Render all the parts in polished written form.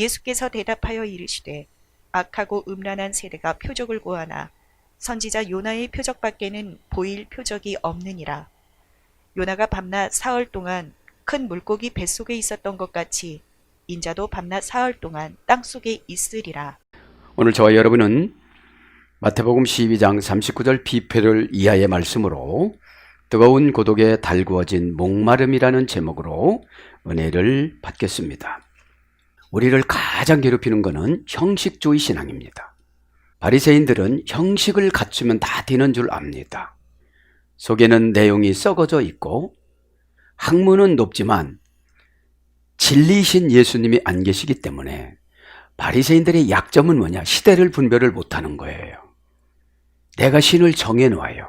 예수께서 대답하여 이르시되 악하고 음란한 세대가 표적을 구하나 선지자 요나의 표적밖에는 보일 표적이 없느니라. 요나가 밤낮 사흘 동안 큰 물고기 뱃속에 있었던 것 같이 인자도 밤낮 사흘 동안 땅속에 있으리라. 오늘 저와 여러분은 마태복음 12장 39절 비표를 이하의 말씀으로 뜨거운 고독에 달구어진 목마름이라는 제목으로 은혜를 받겠습니다. 우리를 가장 괴롭히는 것은 형식주의 신앙입니다. 바리새인들은 형식을 갖추면 다 되는 줄 압니다. 속에는 내용이 썩어져 있고 학문은 높지만 진리이신 예수님이 안 계시기 때문에 바리새인들의 약점은 뭐냐? 시대를 분별을 못하는 거예요. 내가 신을 정해놓아요.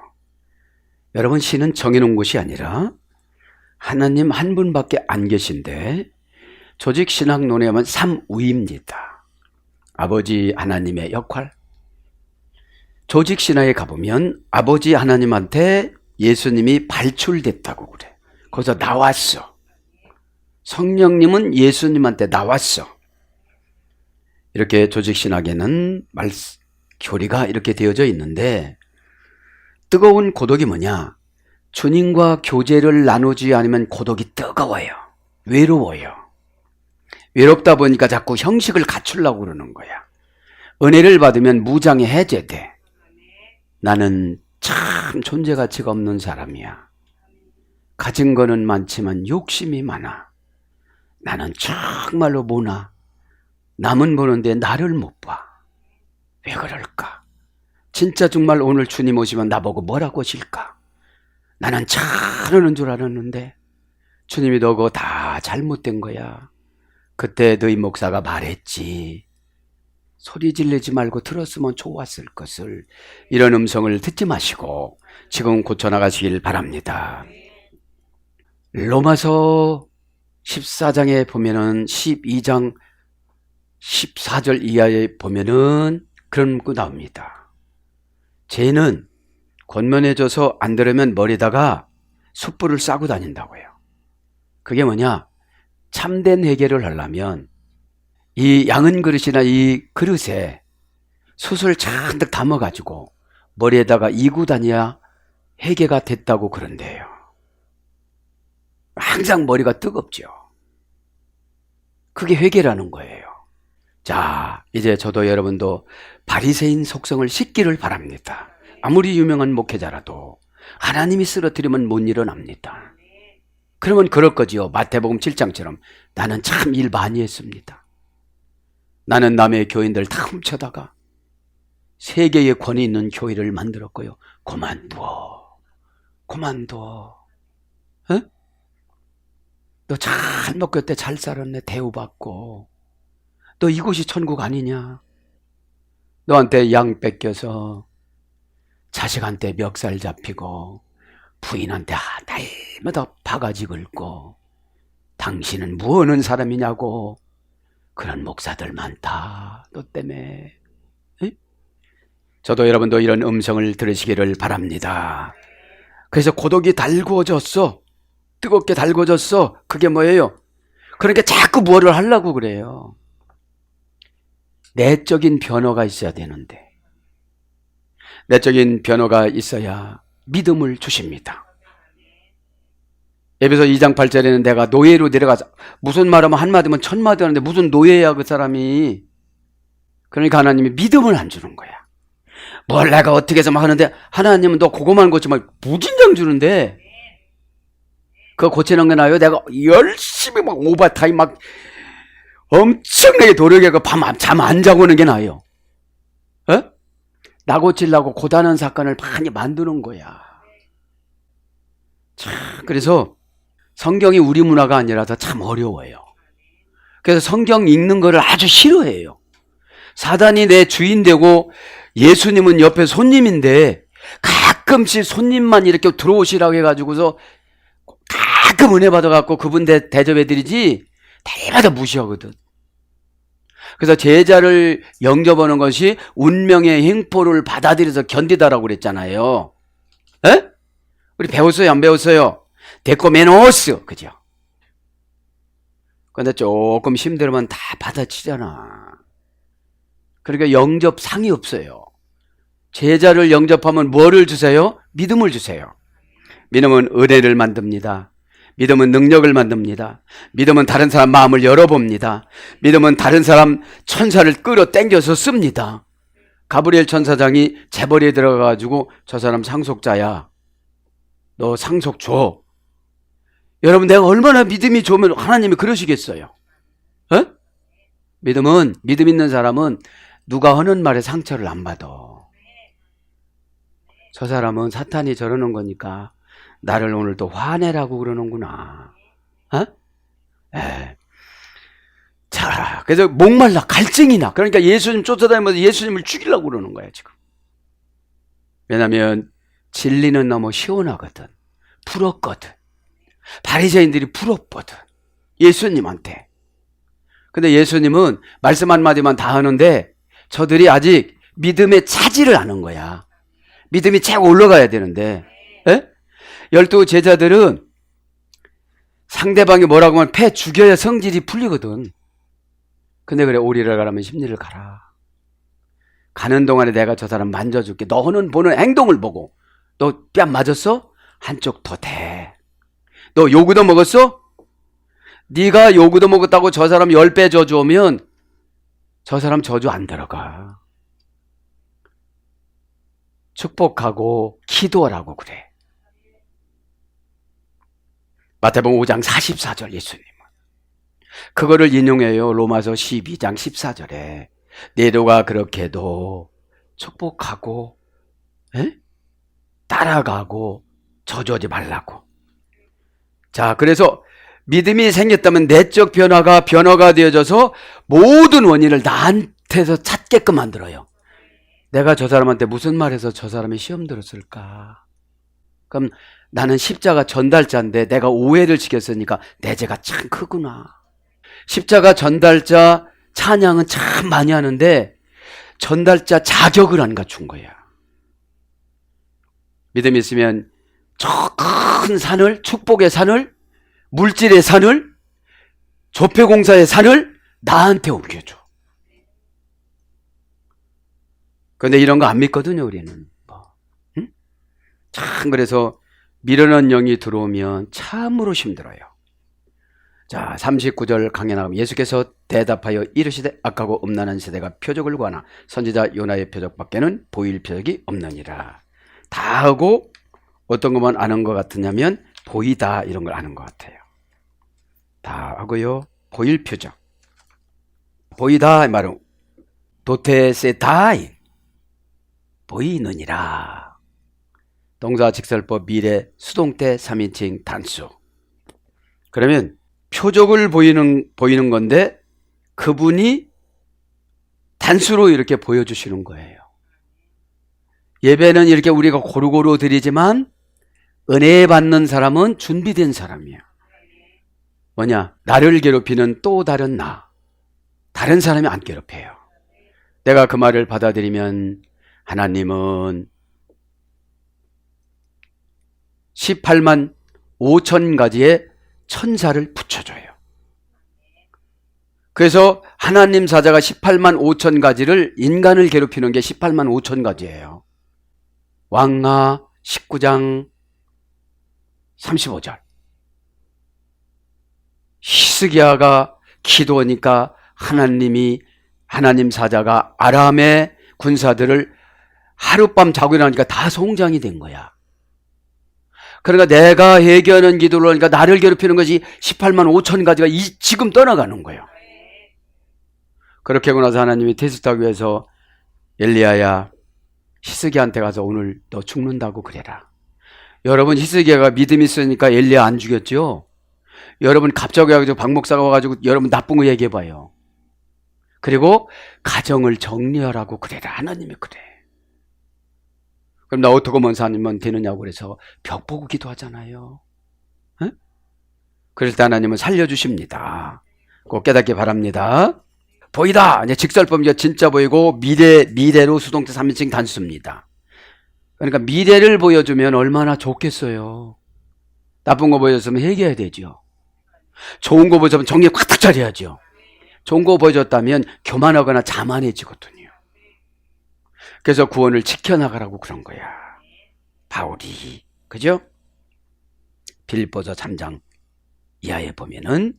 여러분, 신은 정해놓은 것이 아니라 하나님 한 분밖에 안 계신데 조직신학론에 하면 삼위입니다. 아버지 하나님의 역할. 조직신학에 가보면 아버지 하나님한테 예수님이 발출됐다고 그래. 거기서 나왔어. 성령님은 예수님한테 나왔어. 이렇게 조직신학에는 교리가 이렇게 되어져 있는데, 뜨거운 고독이 뭐냐? 주님과 교제를 나누지 않으면 고독이 뜨거워요. 외로워요. 외롭다 보니까 자꾸 형식을 갖추려고 그러는 거야. 은혜를 받으면 무장이 해제돼. 나는 참 존재 가치가 없는 사람이야. 가진 거는 많지만 욕심이 많아. 나는 정말로 모나. 남은 보는데 나를 못 봐. 왜 그럴까? 진짜 정말 오늘 주님 오시면 나보고 뭐라고 하실까? 나는 잘하는 줄 알았는데 주님이 너 그거 다 잘못된 거야. 그때 너희 목사가 말했지. 소리 지르지 말고 들었으면 좋았을 것을. 이런 음성을 듣지 마시고 지금 고쳐나가시길 바랍니다. 로마서 14장에 보면은 12장 14절 이하에 보면은 그런 문구 나옵니다. 죄는 권면해줘서 안 들으면 머리에다가 숯불을 싸고 다닌다고요. 그게 뭐냐? 참된 회개를 하려면 이 양은 그릇이나 이 그릇에 숯을 잔뜩 담아가지고 머리에다가 이고 다녀야 회개가 됐다고 그런대요. 항상 머리가 뜨겁죠. 그게 회개라는 거예요. 자, 이제 저도 여러분도 바리새인 속성을 씻기를 바랍니다. 아무리 유명한 목회자라도 하나님이 쓰러뜨리면 못 일어납니다. 그러면 그럴 거지요. 마태복음 7장처럼 나는 참 일 많이 했습니다. 나는 남의 교인들 다 훔쳐다가 세계의 권위 있는 교회를 만들었고요. 그만둬. 어? 너 잘 먹고 때 잘 살았네. 대우받고. 너 이곳이 천국 아니냐? 너한테 양 뺏겨서 자식한테 멱살 잡히고 부인한테 날마다 바가지 긁고 당신은 뭐 하는 사람이냐고. 그런 목사들 많다. 너 때문에. 에? 저도 여러분도 이런 음성을 들으시기를 바랍니다. 그래서 고독이 달구어졌어. 뜨겁게 달구어졌어. 그게 뭐예요? 그러니까 자꾸 뭐를 하려고 그래요. 내적인 변화가 있어야 되는데, 내적인 변화가 있어야 믿음을 주십니다. 에베소 2장 8절에는 내가 노예로 내려가서 무슨 말하면 한마디면 천마디 하는데 무슨 노예야 그 사람이. 그러니까 하나님이 믿음을 안 주는 거야. 뭘 내가 어떻게 해서 막 하는데 하나님은 너 그거만 고치 말고 무진장 주는데 그거 고치는 게 나아요? 내가 열심히 막 오버타임 막 엄청나게 노력해서 밤 잠 안 자고 오는 게 나아요. 어? 나 고치려고 고단한 사건을 많이 만드는 거야. 참, 그래서 성경이 우리 문화가 아니라서 참 어려워요. 그래서 성경 읽는 거를 아주 싫어해요. 사단이 내 주인 되고 예수님은 옆에 손님인데 가끔씩 손님만 이렇게 들어오시라고 해가지고서 가끔 은혜 받아갖고 그분 대접해드리지 날마다 무시하거든. 그래서 제자를 영접하는 것이 운명의 행포를 받아들여서 견디다라고 그랬잖아요. 에? 우리 배웠어요? 안 배웠어요? 데코메노스, 그죠? 근데 조금 힘들면 다 받아치잖아. 그러니까 영접상이 없어요. 제자를 영접하면 뭐를 주세요? 믿음을 주세요. 믿음은 은혜를 만듭니다. 믿음은 능력을 만듭니다. 믿음은 다른 사람 마음을 열어봅니다. 믿음은 다른 사람 천사를 끌어당겨서 씁니다. 가브리엘 천사장이 재벌에 들어가가지고 저 사람 상속자야, 너 상속 줘. 여러분, 내가 얼마나 믿음이 좋으면 하나님이 그러시겠어요? 어? 믿음 있는 사람은 누가 하는 말에 상처를 안 받아. 저 사람은 사탄이 저러는 거니까 나를 오늘 또 화내라고 그러는구나. 어? 에. 자, 그래서 목말라, 갈증이 나. 그러니까 예수님 쫓아다니면서 예수님을 죽이려고 그러는 거야, 지금. 왜냐면 진리는 너무 시원하거든. 부럽거든. 바리새인들이 부럽거든, 예수님한테. 근데 예수님은 말씀 한마디만 다 하는데 저들이 아직 믿음의 차지를 않은 거야. 믿음이 쫙 올라가야 되는데. 에? 12 제자들은 상대방이 뭐라고 하면 패 죽여야 성질이 풀리거든. 근데 그래, 오리를 가라면 십리를 가라. 가는 동안에 내가 저 사람 만져줄게. 너는 보는 행동을 보고. 너 뺨 맞았어? 한쪽 더 대. 너 요구도 먹었어? 네가 요구도 먹었다고 저 사람 10배 저주 오면 저 사람 저주 안 들어가. 축복하고 기도하라고 그래. 마태복음 5장 44절 예수님은 그거를 인용해요. 로마서 12장 14절에 네로가 그렇게도 축복하고, 에? 따라가고 저주하지 말라고. 자, 그래서 믿음이 생겼다면 내적 변화가 되어져서 모든 원인을 나한테서 찾게끔 만들어요. 내가 저 사람한테 무슨 말해서 저 사람이 시험 들었을까? 그럼 나는 십자가 전달자인데 내가 오해를 시켰으니까 내 죄가 참 크구나. 십자가 전달자 찬양은 참 많이 하는데 전달자 자격을 안 갖춘 거야. 믿음이 있으면 저 큰 산을, 축복의 산을, 물질의 산을, 조폐공사의 산을 나한테 옮겨줘. 근데 이런 거 안 믿거든요, 우리는. 응? 참, 그래서 미련한 영이 들어오면 참으로 힘들어요. 자, 39절 강해 나가면 예수께서 대답하여 이르시되 악하고 음란한 세대가 표적을 구하나 선지자 요나의 표적밖에는 보일 표적이 없느니라. 다 하고 어떤 것만 아는 것 같으냐면 보이다, 이런 걸 아는 것 같아요. 다 하고요, 보일 표적. 보이다 이 말은 도테세다인, 보이느니라. 동사 직설법 미래 수동태 3인칭 단수. 그러면 표적을 보이는 건데 그분이 단수로 이렇게 보여주시는 거예요. 예배는 이렇게 우리가 고루고루 드리지만 은혜 받는 사람은 준비된 사람이야. 뭐냐? 나를 괴롭히는 또 다른 다른 사람이 안 괴롭혀요. 내가 그 말을 받아들이면 하나님은 18만 5천 가지의 천사를 붙여줘요. 그래서 하나님 사자가 18만 5천 가지를, 인간을 괴롭히는 게 18만 5천 가지예요. 왕하 19장 35절. 히스기야가 기도하니까 하나님 사자가 아람의 군사들을 하룻밤 자고 일어나니까 다 송장이 된 거야. 그러니까 내가 회개하는 기도를 하니까 나를 괴롭히는 것이 18만 5천 가지가 지금 떠나가는 거예요. 그렇게 하고 나서 하나님이 테스트하기 위해서 엘리야야, 히스기야한테 가서 오늘 너 죽는다고 그래라. 여러분, 히스기야가 믿음이 있으니까 엘리야 안 죽였죠? 여러분, 갑자기 와가지고 박 목사가 와가지고 여러분 나쁜 거 얘기해봐요. 그리고 가정을 정리하라고 그래라. 하나님이 그래. 그럼 나 어떻게 하면 되느냐고 그래서 벽 보고 기도하잖아요. 에? 그래서 하나님은 살려주십니다. 꼭 깨닫기 바랍니다. 보이다. 이제 직설법 이제 진짜 보이고 미래로 수동태 3인칭 단수입니다. 그러니까 미래를 보여주면 얼마나 좋겠어요. 나쁜 거 보여줬으면 회개해야 되죠. 좋은 거 보여주면 정신 꽉 차려야죠. 좋은 거 보여줬다면 교만하거나 자만해지거든요. 그래서 구원을 지켜나가라고 그런 거야, 바울이. 그죠? 빌립보서 3장 이하에 보면은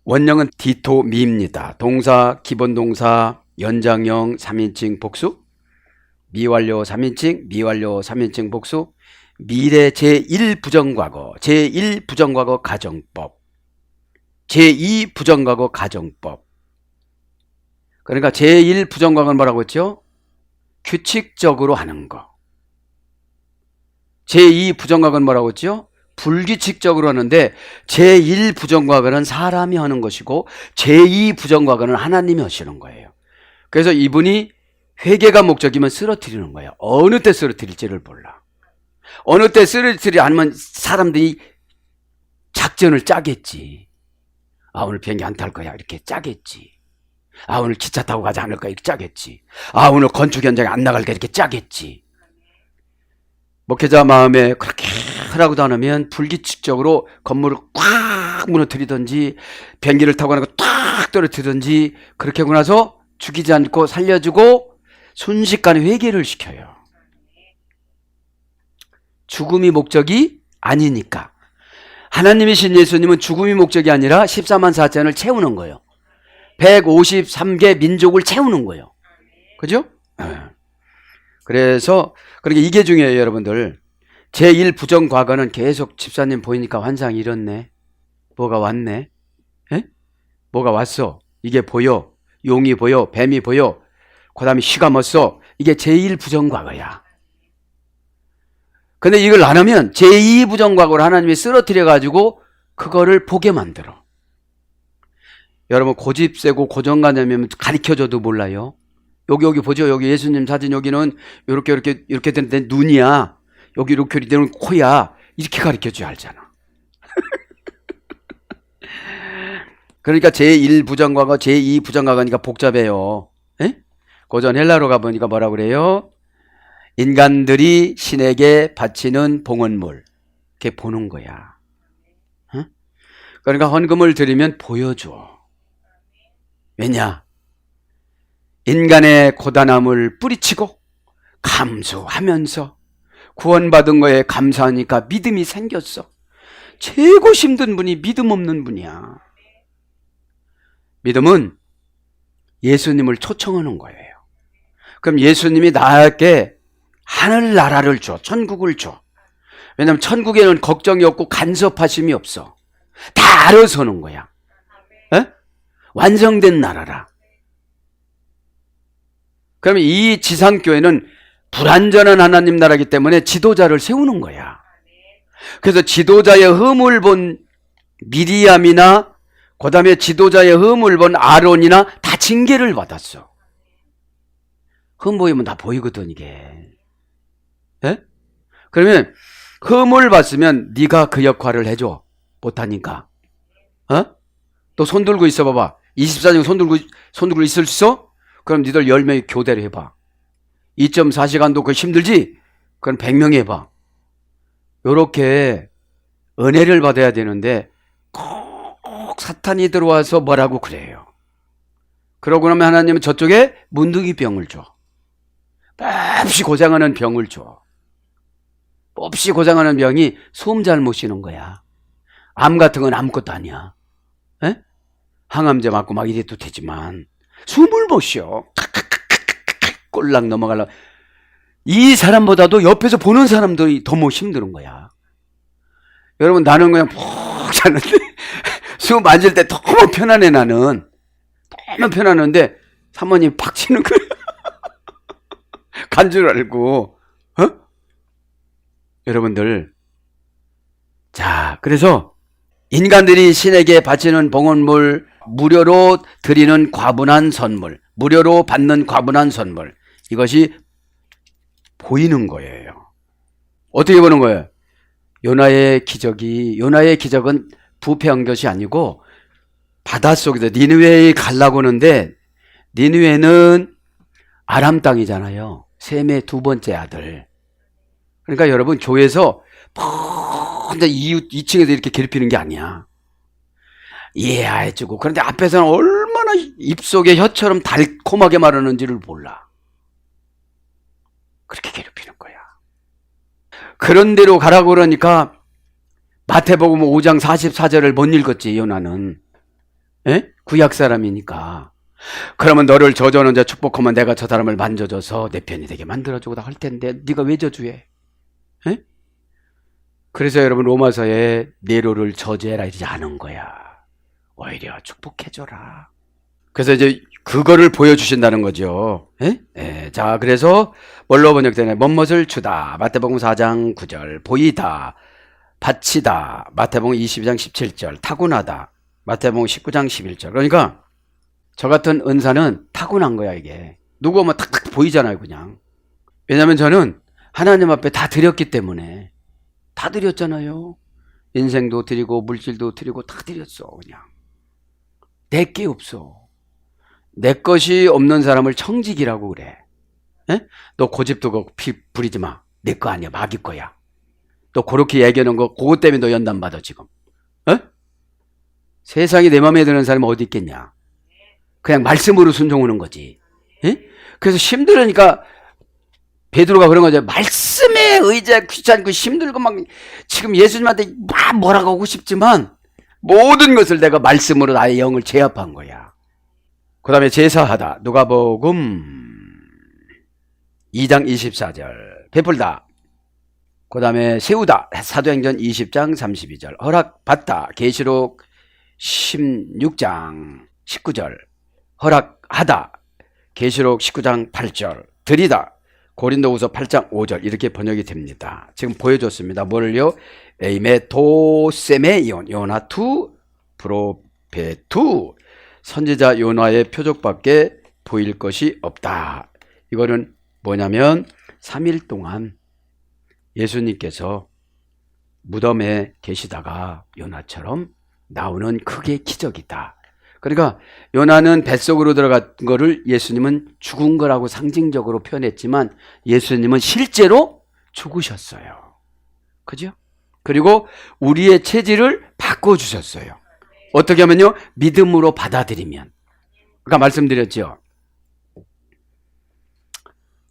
원형은 디토미입니다. 동사, 기본동사, 연장형 3인칭 복수, 미완료 3인칭, 미완료 3인칭 복수, 미래 제1부정과거, 제1부정과거 가정법, 제2부정과거 가정법. 그러니까 제1부정과거는 뭐라고 했죠? 규칙적으로 하는 거. 제2부정과거는 뭐라고 했죠? 불규칙적으로 하는데, 제1부정과거는 사람이 하는 것이고 제2부정과거는 하나님이 하시는 거예요. 그래서 이분이 회개가 목적이면 쓰러뜨리는 거예요. 어느 때 쓰러뜨릴지를 몰라. 어느 때 쓰러뜨리지 않으면 사람들이 작전을 짜겠지. 아, 오늘 비행기 안 탈 거야, 이렇게 짜겠지. 아, 오늘 기차 타고 가지 않을까, 이렇게 짜겠지. 아, 오늘 건축 현장에 안 나갈까, 이렇게 짜겠지. 목회자 마음에 그렇게 하라고도 안 하면 불규칙적으로 건물을 꽉 무너뜨리든지 비행기를 타고 가는 거 딱 떨어뜨리든지 그렇게 하고 나서 죽이지 않고 살려주고 순식간에 회개를 시켜요. 죽음이 목적이 아니니까. 하나님이신 예수님은 죽음이 목적이 아니라 14만 4천을 채우는 거예요. 153개 민족을 채우는 거예요. 그죠? 그래서 그러니까 이게 중요해요, 여러분들. 제1부정 과거는 계속 집사님 보이니까 환상이 이렇네. 뭐가 왔네. 에? 뭐가 왔어. 이게 보여. 용이 보여. 뱀이 보여. 그 다음에 쉬가 멎어. 이게 제1부정 과거야. 근데 이걸 안 하면 제2부정 과거를 하나님이 쓰러뜨려 가지고 그거를 보게 만들어. 여러분, 고집 세고 고정관념이면 가르쳐줘도 몰라요. 여기 보죠. 여기 예수님 사진, 여기는 이렇게 되는데 눈이야. 여기 이렇게 되는 코야. 이렇게 가르쳐줘야 알잖아. 그러니까 제1부정과거, 제2부정과거니까 복잡해요. 에? 고전 헬라로 가보니까 뭐라 그래요? 인간들이 신에게 바치는 봉헌물. 이렇게 보는 거야. 어? 그러니까 헌금을 드리면 보여줘. 왜냐? 인간의 고단함을 뿌리치고 감수하면서 구원받은 거에 감사하니까 믿음이 생겼어. 최고 힘든 분이 믿음 없는 분이야. 믿음은 예수님을 초청하는 거예요. 그럼 예수님이 나에게 하늘나라를 줘, 천국을 줘. 왜냐하면 천국에는 걱정이 없고 간섭하심이 없어. 다 알아서 오는 거야. 에? 완성된 나라라. 그러면 이 지상교회는 불완전한 하나님 나라이기 때문에 지도자를 세우는 거야. 그래서 지도자의 흠을 본 미리암이나 그 다음에 지도자의 흠을 본 아론이나 다 징계를 받았어. 흠 보이면 다 보이거든, 이게. 예? 그러면 흠을 봤으면 네가 그 역할을 해줘. 못하니까. 어? 또 손 들고 있어 봐봐. 24시간 손 들고 있을 수 있어? 그럼 니들 10명이 교대를 해봐. 2.4시간도 그 힘들지? 그럼 100명이 해봐. 요렇게 은혜를 받아야 되는데 꼭 사탄이 들어와서 뭐라고 그래요. 그러고 나면 하나님은 저쪽에 문둥이 병을 줘. 몹시 고생하는 병을 줘. 몹시 고생하는 병이 숨 잘 못 쉬는 거야. 암 같은 건 아무것도 아니야. 에? 항암제 맞고 막 이래도 되지만 숨을 못 쉬어. 꼴랑 넘어가려고. 이 사람보다도 옆에서 보는 사람들이 더 못 힘드는 거야. 여러분, 나는 그냥 푹 자는데 숨 만질 때 너무 편안해. 나는 너무 편안한데 사모님 팍 치는 거야. 간 줄 알고. 어? 여러분들, 자, 그래서 인간들이 신에게 바치는 봉헌물, 무료로 드리는 과분한 선물, 무료로 받는 과분한 선물, 이것이 보이는 거예요. 어떻게 보는 거예요? 요나의 기적은 부패한 것이 아니고 바닷속에서 니느웨에 가려고 하는데, 니느웨는 아람 땅이잖아요. 셈의 두 번째 아들. 그러니까 여러분, 교회에서 혼자 이웃 2층에서 이렇게 괴롭히는 게 아니야. 이해해주고, 그런데 앞에서는 얼마나 입속에 혀처럼 달콤하게 말하는지를 몰라. 그렇게 괴롭히는 거야. 그런 대로 가라고 그러니까 마태복음 5장 44절을 못 읽었지, 요나는. 에? 구약 사람이니까. 그러면 너를 저주하는 자 축복하면 내가 저 사람을 만져줘서 내 편이 되게 만들어주고다 할 텐데 네가 왜 저주해? 에? 그래서 여러분 로마서에 네로를 저주해라 이러지 않은 거야. 오히려 축복해줘라. 그래서 이제 그거를 보여주신다는 거죠. 자, 그래서 뭘로 번역되나요? 뭐뭇을 주다. 마태복음 4장 9절. 보이다. 바치다. 마태복음 22장 17절. 타고나다. 마태복음 19장 11절. 그러니까 저 같은 은사는 타고난 거야, 이게. 누구 오면 탁탁 보이잖아요, 그냥. 왜냐면 저는 하나님 앞에 다 드렸기 때문에. 다 드렸잖아요. 인생도 드리고 물질도 드리고 다 드렸어, 그냥. 내 게 없어. 내 것이 없는 사람을 청직이라고 그래. 에? 너 고집도 부리지 마. 내 거 아니야. 마귀 거야. 너 그렇게 얘기하는 거 그것 때문에 너 연단받아 지금. 에? 세상에 내 마음에 드는 사람이 어디 있겠냐. 그냥 말씀으로 순종하는 거지. 에? 그래서 힘들으니까 베드로가 그런 거죠. 말씀에 의지하기 귀찮고 힘들고 막 지금 예수님한테 막 뭐라고 하고 싶지만 모든 것을 내가 말씀으로 나의 영을 제압한 거야. 그 다음에 제사하다. 누가복음 2장 24절. 베풀다. 그 다음에 세우다. 사도행전 20장 32절. 허락받다. 계시록 16장 19절. 허락하다. 계시록 19장 8절. 드리다. 고린도후서 8장 5절. 이렇게 번역이 됩니다. 지금 보여줬습니다. 뭐를요? 에이메 도세메이온 요나투 프로페투 선지자 요나의 표적밖에 보일 것이 없다. 이거는 뭐냐면 3일 동안 예수님께서 무덤에 계시다가 요나처럼 나오는 그게 기적이다. 그러니까 요나는 뱃속으로 들어간 거를 예수님은 죽은 거라고 상징적으로 표현했지만 예수님은 실제로 죽으셨어요. 그죠? 그리고 우리의 체질을 바꿔주셨어요. 어떻게 하면요? 믿음으로 받아들이면. 그러니까 말씀드렸죠.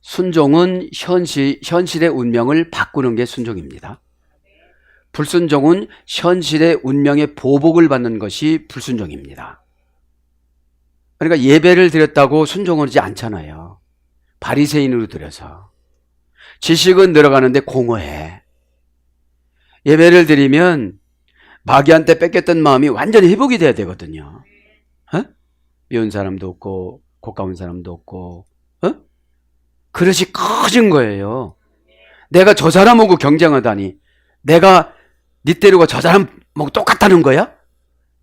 순종은 현실의 운명을 바꾸는 게 순종입니다. 불순종은 현실의 운명의 보복을 받는 것이 불순종입니다. 그러니까 예배를 드렸다고 순종하지 않잖아요. 바리새인으로 드려서. 지식은 늘어가는데 공허해. 예배를 드리면 마귀한테 뺏겼던 마음이 완전히 회복이 돼야 되거든요. 미운 사람도 없고 고가운 사람도 없고 그릇이 커진 거예요. 내가 저 사람하고 경쟁하다니 내가 니 때리고 저 사람하고 똑같다는 거야?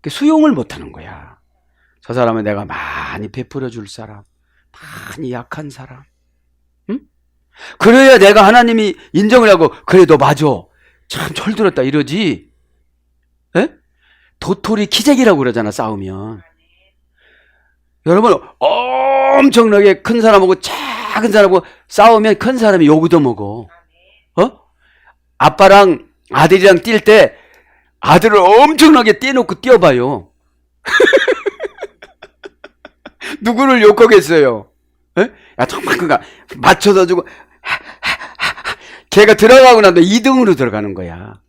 수용을 못하는 거야. 저 사람은 내가 많이 베풀어 줄 사람, 많이 약한 사람. 응? 그래야 내가 하나님이 인정을 하고 그래 너 맞아. 참 철들었다 이러지. 에? 도토리 키재기라고 그러잖아 싸우면. 여러분 엄청나게 큰 사람하고 작은 사람하고 싸우면 큰 사람이 욕도 먹어. 아빠랑 아들이랑 뛸 때 아들을 엄청나게 떼놓고 뛰어봐요. 누구를 욕하겠어요? 에? 야 정말 그가 맞춰서 주고 걔가 들어가고 나면 2등으로 들어가는 거야.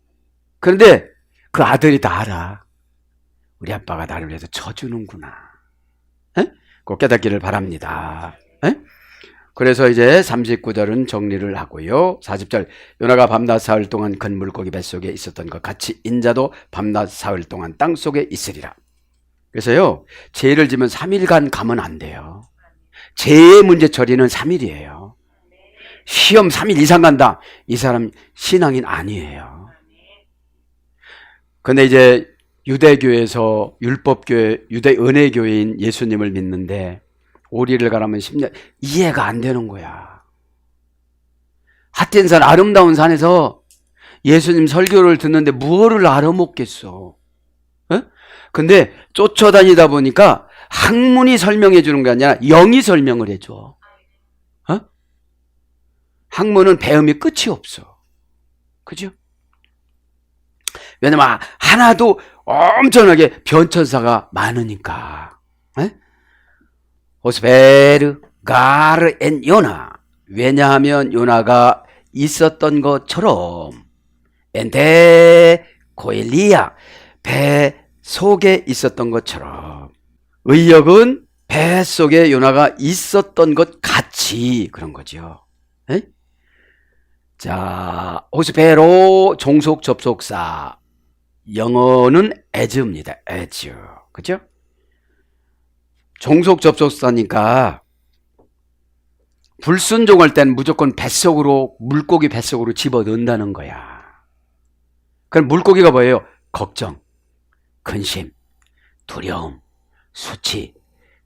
그런데 그 아들이 다 알아. 우리 아빠가 나를 위해서 쳐주는구나. 꼭 깨닫기를 바랍니다. 그래서 이제 39절은 정리를 하고요. 40절 요나가 밤낮 사흘 동안 큰 물고기 뱃속에 있었던 것 같이 인자도 밤낮 사흘 동안 땅속에 있으리라. 그래서요. 죄를 지면 3일간 가면 안 돼요. 죄의 문제 처리는 3일이에요. 시험 3일 이상 간다. 이 사람 신앙인 아니에요. 근데 이제 유대교에서 율법교회, 유대 은혜교회인 예수님을 믿는데 오리를 가라면 10년 이해가 안 되는 거야. 핫된 산 아름다운 산에서 예수님 설교를 듣는데 무엇을 알아먹겠어. 근데 쫓아다니다 보니까 학문이 설명해 주는 게 아니라 영이 설명을 해줘. 학문은 배움이 끝이 없어. 그죠? 왜냐면 하나도 엄청나게 변천사가 많으니까. 에? 호스베르 가르 엔 요나. 왜냐하면 요나가 있었던 것처럼 엔데 고엘리야 배 속에 있었던 것처럼 의역은 배 속에 요나가 있었던 것 같이 그런 거죠. 에? 자, 호스베로 종속 접속사 영어는 as입니다. as. 그죠? 종속 접속사니까 불순종할 땐 무조건 뱃속으로 물고기 뱃속으로 집어넣는다는 거야. 그럼 물고기가 뭐예요? 걱정, 근심, 두려움, 수치,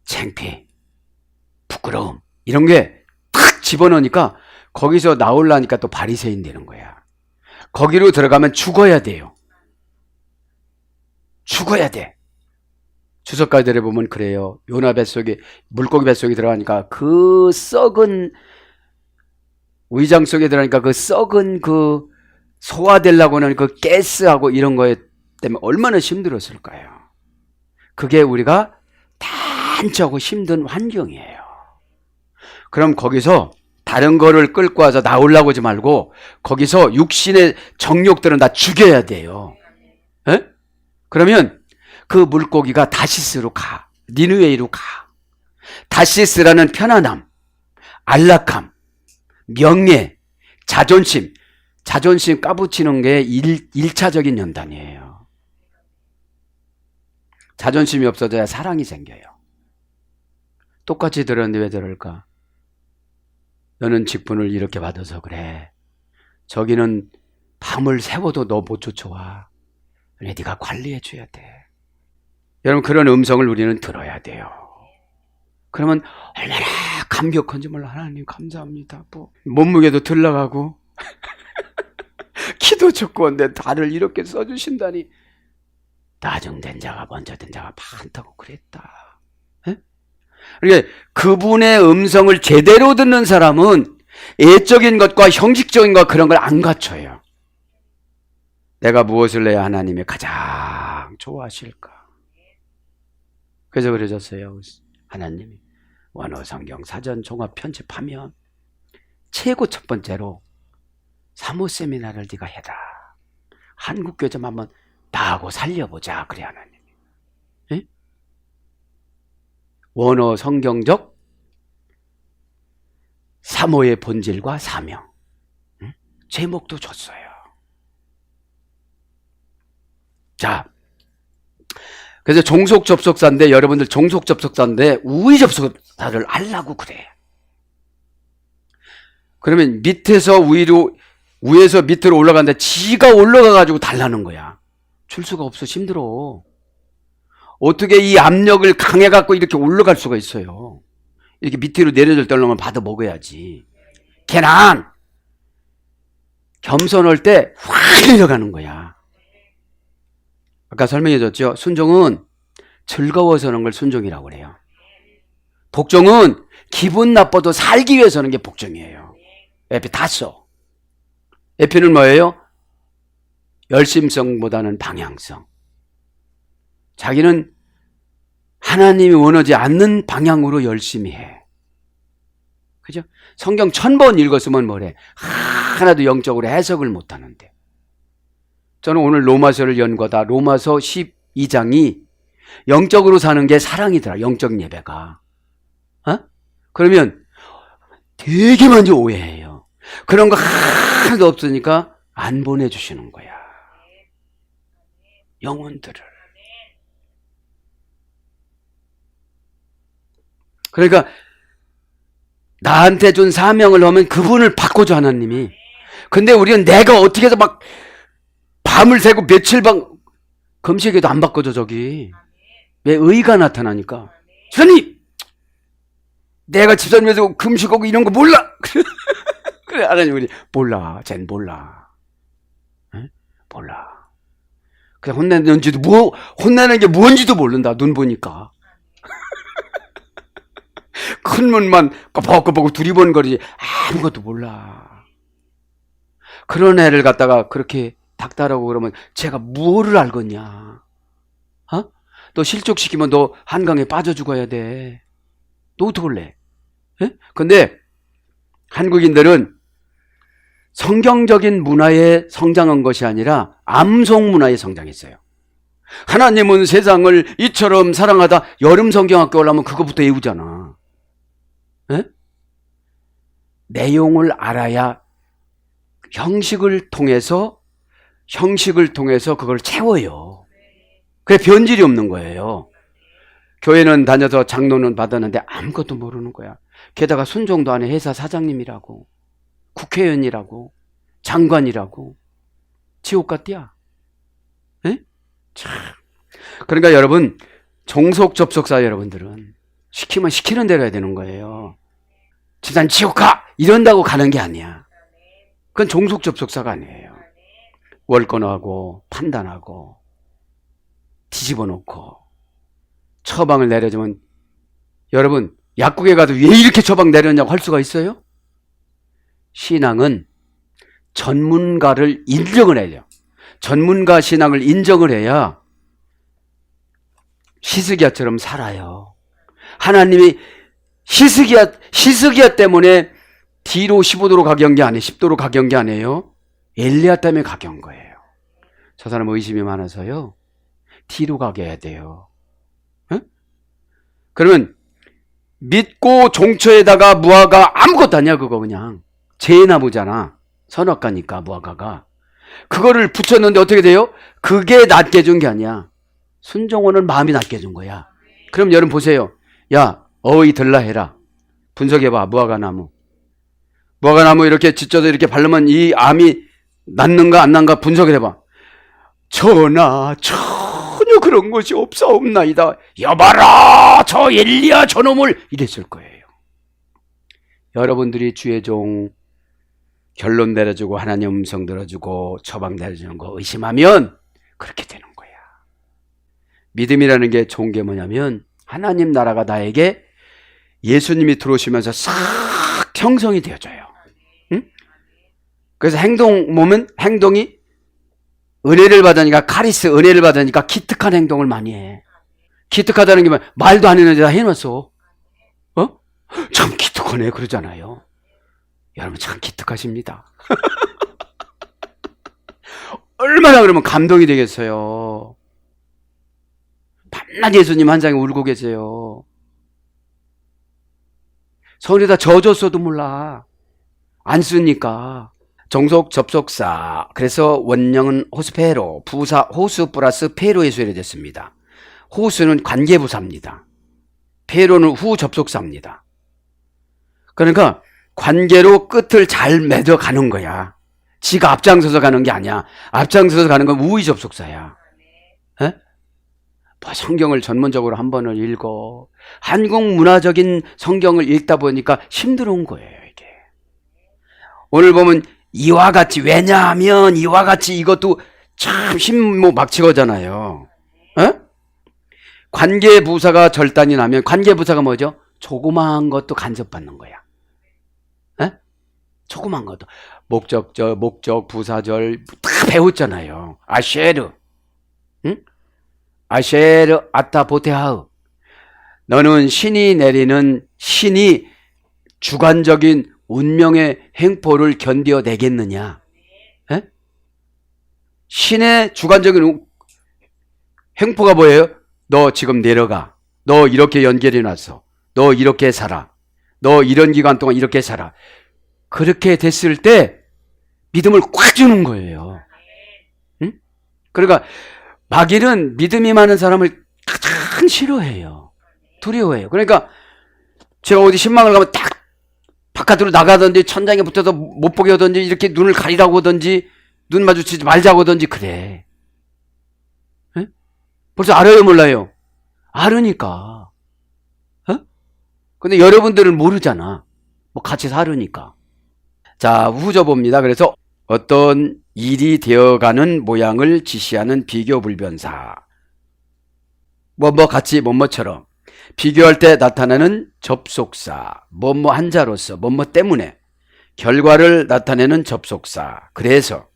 창피, 부끄러움 이런 게 탁 집어넣으니까 거기서 나오려니까 또 바리새인 되는 거야. 거기로 들어가면 죽어야 돼요. 죽어야 돼. 주석가들에 보면 그래요. 요나 뱃속에 물고기 뱃속에 들어가니까 그 썩은 위장 속에 들어가니까 그 썩은 그 소화되려고 하는 그 가스하고 이런 거에 때문에 얼마나 힘들었을까요? 그게 우리가 단적하고 힘든 환경이에요. 그럼 거기서 다른 거를 끌고 와서 나오려고 하지 말고 거기서 육신의 정욕들은 다 죽여야 돼요. 에? 그러면 그 물고기가 다시스로 가. 니느웨이로 가. 다시스라는 편안함, 안락함, 명예, 자존심 까부치는 게 1차적인 연단이에요. 자존심이 없어져야 사랑이 생겨요. 똑같이 들었는데 왜 저럴까? 너는 직분을 이렇게 받아서 그래. 저기는 밤을 새워도 너 못 쫓아와. 그래, 네가 관리해 줘야 돼. 여러분, 그런 음성을 우리는 들어야 돼요. 그러면 얼마나 감격한지 몰라. 하나님 감사합니다. 뭐 몸무게도 들러가고 키도 적고인데 나를 이렇게 써주신다니. 나중된 자가 먼저 된 자가 많다고 그랬다. 에? 그러니까 그분의 음성을 제대로 듣는 사람은 애적인 것과 형식적인 것 그런 걸 안 갖춰요. 내가 무엇을 해야 하나님이 가장 좋아하실까? 그래서 그러셨어요. 하나님이 원어성경 사전 종합 편집하면 최고 첫 번째로 사모 세미나를 네가 해라. 한국교 좀 한번 나하고 살려보자. 그래 하나님이. 에? 원어 성경적 사모의 본질과 사명. 응? 제목도 줬어요. 자, 그래서 종속 접속사인데 여러분들 종속 접속사인데 우위 접속사를 알라고 그래. 그러면 밑에서 위에서 밑으로 올라가는데 지가 올라가가지고 달라는 거야. 줄 수가 없어. 힘들어. 어떻게 이 압력을 강해갖고 이렇게 올라갈 수가 있어요. 이렇게 밑으로 내려줄 때 얼른 받아 먹어야지. 걔는 겸손할 때 확 내려가는 거야. 아까 설명해줬죠. 순종은 즐거워서 하는 걸 순종이라고 그래요. 복종은 기분 나빠도 살기 위해서 하는 게 복종이에요. 에피 다 써. 에피는 뭐예요? 열심성보다는 방향성. 자기는 하나님이 원하지 않는 방향으로 열심히 해. 그죠? 성경 1000번 읽었으면 뭐래? 하나도 영적으로 해석을 못하는데. 저는 오늘 로마서를 연거다. 로마서 12장이 영적으로 사는 게 사랑이더라. 영적 예배가. 어? 그러면 되게 많이 오해해요. 그런 거 하나도 없으니까 안 보내주시는 거야. 영혼들을. 그러니까 나한테 준 사명을 하면 그분을 바꿔줘 하나님이. 근데 우리는 내가 어떻게 해서 막 밤을 새고 며칠 밤 금식해도 안 바꿔줘 저기. 왜? 의가 나타나니까. 집사님 내가 집사님에서 금식하고 이런 거 몰라. 그래 하나님 우리 몰라. 쟨 몰라. 에? 몰라. 그냥 혼내는지도 혼내는 게 뭔지도 모른다. 눈 보니까. 큰 문만 꺼벅꺼벅 두리번거리지 아무것도 몰라. 그런 애를 갖다가 그렇게 닥달하고 그러면 제가 뭐를 알겠냐. 너 실족시키면 너 한강에 빠져 죽어야 돼. 너 어떡할래? 예? 근데 한국인들은 성경적인 문화에 성장한 것이 아니라 암송 문화에 성장했어요. 하나님은 세상을 이처럼 사랑하다. 여름 성경학교 올라면 그거부터 외우잖아. 예? 내용을 알아야 형식을 통해서 그걸 채워요. 그래 변질이 없는 거예요. 교회는 다녀서 장로는 받았는데 아무것도 모르는 거야. 게다가 순종도 안 해. 회사 사장님이라고, 국회의원이라고, 장관이라고. 지옥 같디야. 에? 참. 그러니까 여러분, 종속 접속사 여러분들은 시키면 시키는 대로 해야 되는 거예요. 지단 지옥 가! 이런다고 가는 게 아니야. 그건 종속 접속사가 아니에요. 월권하고 판단하고 뒤집어 놓고 처방을 내려주면, 여러분 약국에 가도 왜 이렇게 처방 내렸냐고 할 수가 있어요? 신앙은 전문가를 인정을 해요. 전문가 신앙을 인정을 해야 히스기야처럼 살아요. 하나님이 히스기야 때문에 뒤로 15도로 가게 한 게 아니에요. 10도로 가게 한 게 아니에요. 엘리야 때문에 가게 한 거예요. 저 사람 의심이 많아서요, 뒤로 가게 해야 돼요. 응? 그러면 믿고 종초에다가 무화과 아무것도 아니야. 그거 그냥 제나무잖아. 선악과니까 무화과가. 그거를 붙였는데 어떻게 돼요? 그게 낫게 준 게 아니야. 순종원은 마음이 낫게 준 거야. 그럼 여러분 보세요. 야, 어이 들라 해라. 분석해봐. 무화과나무 이렇게 찢어서 이렇게 바르면 이 암이 낫는가 안 낫는가 분석을 해봐. 전하, 전혀 그런 것이 없사옵나이다. 여봐라, 저 엘리야 저놈을, 이랬을 거예요. 여러분들이 주의 종 결론 내려주고 하나님 음성 들어주고 처방 내려주는 거 의심하면 그렇게 되는 거야. 믿음이라는 게 좋은 게 뭐냐면, 하나님 나라가 나에게 예수님이 들어오시면서 싹 형성이 되어져요. 응? 그래서 행동이 은혜를 받으니까, 은혜를 받으니까 기특한 행동을 많이 해. 기특하다는 게 말도 안 했는데 다 해놨어. 참 기특하네 그러잖아요. 여러분 참 기특하십니다. 얼마나 그러면 감동이 되겠어요. 밤낮 예수님 한 장에 울고 계세요. 손에다 젖었어도 몰라. 안 쓰니까. 종속 접속사. 그래서 원형은 호스페로, 부사 호수 플러스 페로에 수혈됐습니다. 호수는 관계부사입니다. 페로는 후 접속사입니다. 그러니까 관계로 끝을 잘 맺어가는 거야. 지가 앞장서서 가는 게 아니야. 앞장서서 가는 건 우의 접속사야. 에? 뭐 성경을 전문적으로 한 번을 읽어. 한국 문화적인 성경을 읽다 보니까 힘들어온 거예요, 이게. 오늘 보면 이와 같이, 왜냐하면 이와 같이, 이것도 참 막치거잖아요. 관계부사가 절단이 나면, 관계부사가 뭐죠? 조그마한 것도 간섭받는 거야. 조그만 것도. 목적절, 목적, 부사절 다 배웠잖아요. 아쉐르, 응? 아쉐르 아타보테하우. 너는 신이 주관적인 운명의 행포를 견뎌내겠느냐? 에? 신의 주관적인 행포가 뭐예요? 너 지금 내려가. 너 이렇게 연결해 놨어. 너 이렇게 살아. 너 이런 기간 동안 이렇게 살아. 그렇게 됐을 때 믿음을 꽉 주는 거예요. 응? 그러니까 마귀는 믿음이 많은 사람을 가장 싫어해요. 두려워해요. 그러니까 제가 어디 신망을 가면 딱 바깥으로 나가든지 천장에 붙어서 못 보게 하든지 이렇게 눈을 가리라고 하든지 눈 마주치지 말자고 하든지 그래. 에? 벌써 알아요 몰라요? 알으니까. 근데 여러분들은 모르잖아. 뭐 같이 살으니까. 자, 후져 봅니다. 그래서 어떤 일이 되어가는 모양을 지시하는 비교 불변사. 같이 뭐뭐처럼. 비교할 때 나타나는 접속사. 한자로서 때문에. 결과를 나타내는 접속사. 그래서.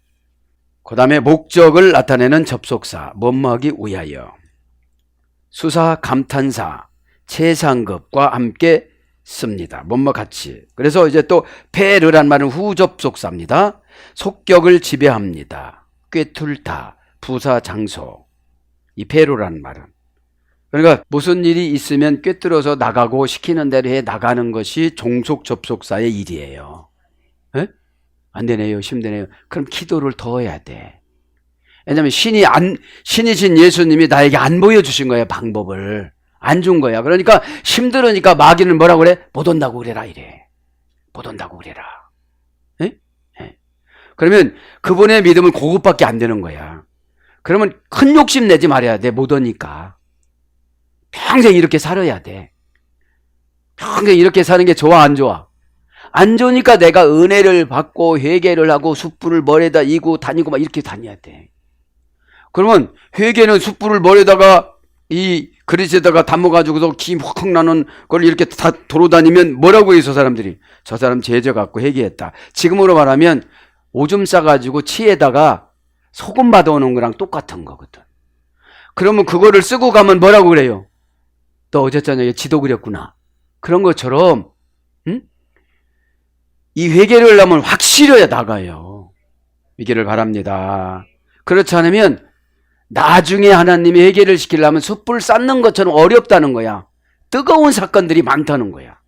그 다음에 목적을 나타내는 접속사. 뭐하기 위하여. 수사, 감탄사, 최상급과 함께 씁니다. 뭐뭐 같이. 그래서 이제 또 페르란 말은 후접속사입니다. 속격을 지배합니다. 꿰뚫다, 부사, 장소. 이 페르란 말은. 그러니까 무슨 일이 있으면 꿰뚫어서 나가고 시키는 대로 해 나가는 것이 종속 접속사의 일이에요. 에? 안 되네요. 힘드네요. 그럼 기도를 더 해야 돼. 왜냐하면 신이신 예수님이 나에게 안 보여주신 거예요. 방법을. 안 준 거야. 그러니까 힘들으니까 마귀는 뭐라고 그래? 못 온다고 그래라 이래. 못 온다고 그래라. 에? 에. 그러면 그분의 믿음은 그것밖에 안 되는 거야. 그러면 큰 욕심 내지 말아야 돼. 못 오니까. 평생 이렇게 살아야 돼. 평생 이렇게 사는 게 좋아 안 좋아? 안 좋으니까 내가 은혜를 받고 회개를 하고 숯불을 머리에다 이고 다니고 막 이렇게 다녀야 돼. 그러면 회개는 숯불을 머리에다가 이 그릇에다가 담아가지고서 기 확 나는 걸 이렇게 다 돌아다니면 뭐라고 해서 사람들이 저 사람 죄져 갖고 회개했다. 지금으로 말하면 오줌 싸가지고 치에다가 소금 받아오는 거랑 똑같은 거거든. 그러면 그거를 쓰고 가면 뭐라고 그래요? 너 어제 저녁에 지도 그렸구나. 그런 것처럼 이 회개를 하면 확실해야 나가요. 이기를 바랍니다. 그렇지 않으면 나중에 하나님이 회개를 시키려면 숯불 쌓는 것처럼 어렵다는 거야. 뜨거운 사건들이 많다는 거야.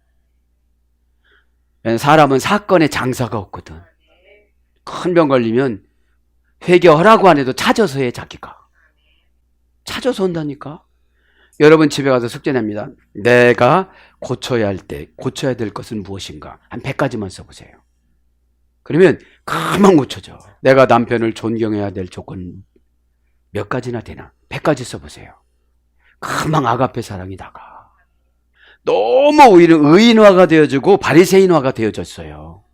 사람은 사건에 장사가 없거든. 큰 병 걸리면 회개하라고 안 해도 찾아서 해 자기가. 찾아서 온다니까. 여러분 집에 가서 숙제 냅니다. 내가 고쳐야 할 때 고쳐야 될 것은 무엇인가? 한 100가지만 써보세요. 그러면 금방 고쳐져. 내가 남편을 존경해야 될 조건 몇 가지나 되나? 100가지 써보세요. 금방 아가페 사랑이 나가. 너무 오히려 의인화가 되어지고 바리새인화가 되어졌어요.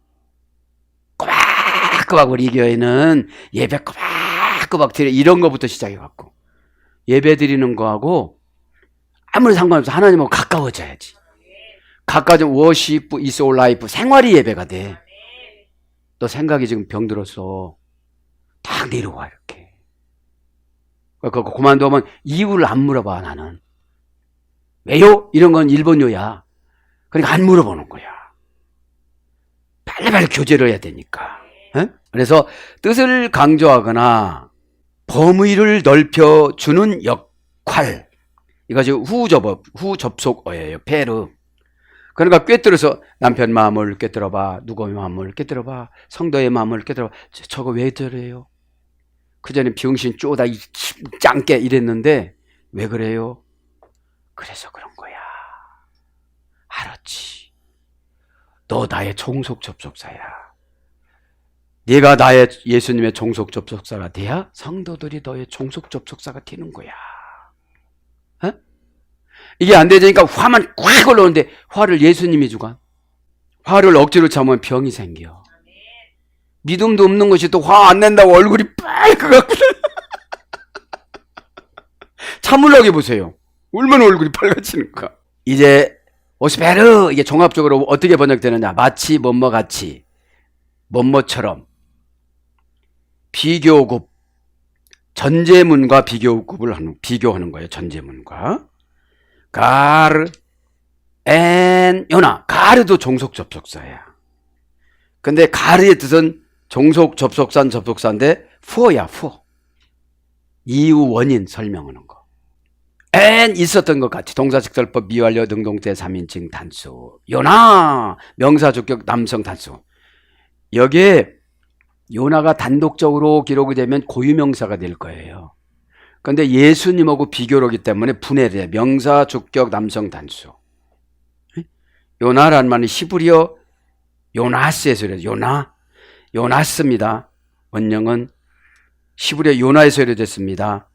꼬박꼬박 우리 교회는 예배 꼬박꼬박 드려 이런 거부터 시작해갖고 예배 드리는 거하고 아무리 상관없어. 하나님하고 가까워져야지. 가까워지면 워십 is all life 생활이 예배가 돼. 너 생각이 지금 병들었어. 딱 내려와 이렇게. 그거 그만두면 이유를 안 물어봐 나는. 왜요? 이런 건 일본요야. 그러니까 안 물어보는 거야. 빨리빨리 교제를 해야 되니까. 에? 그래서 뜻을 강조하거나 범위를 넓혀주는 역할. 이것이 후접속어예요. 페르. 그러니까 꿰뚫어서 남편 마음을 꿰뚫어봐. 누구의 마음을 꿰뚫어봐. 성도의 마음을 꿰뚫어봐. 저거 왜 저래요? 그전에 병신 쪼다 짱깨 이랬는데 왜 그래요? 그래서 그런 거야. 알았지. 너 나의 종속 접속사야. 네가 나의 예수님의 종속 접속사가 돼야 성도들이 너의 종속 접속사가 되는 거야. 어? 이게 안 되니까 화만 꽉 올라오는데 화를 예수님이 주관. 화를 억지로 참으면 병이 생겨. 믿음도 없는 것이 또 화 안 낸다고 얼굴이 빨갛고 참으려고 해보세요. 얼마나 얼굴이 빨개지는가. 이제 오스페르 이게 종합적으로 어떻게 번역되느냐. 마치 뭐뭐 같이 뭐뭐처럼 비교급 전제문과 비교하는 거예요. 전제문과 가르 엔 요나. 가르도 종속 접속사야. 근데 가르의 뜻은 종속 접속사인데 fu어야 fu어. 이유 원인 설명하는 거. 엔 있었던 것 같이 동사식설법 미완료 능동태 3인칭 단수. 요나 명사 주격 남성 단수. 여기에 요나가 단독적으로 기록이 되면 고유명사가 될 거예요. 그런데 예수님하고 비교를 하기 때문에 분해를 해. 명사 주격 남성 단수. 요나라는 말은 히브리어 요나스에서 이래요. 요나스입니다. 원령은 히브리어 요나에서 이래됐습니다.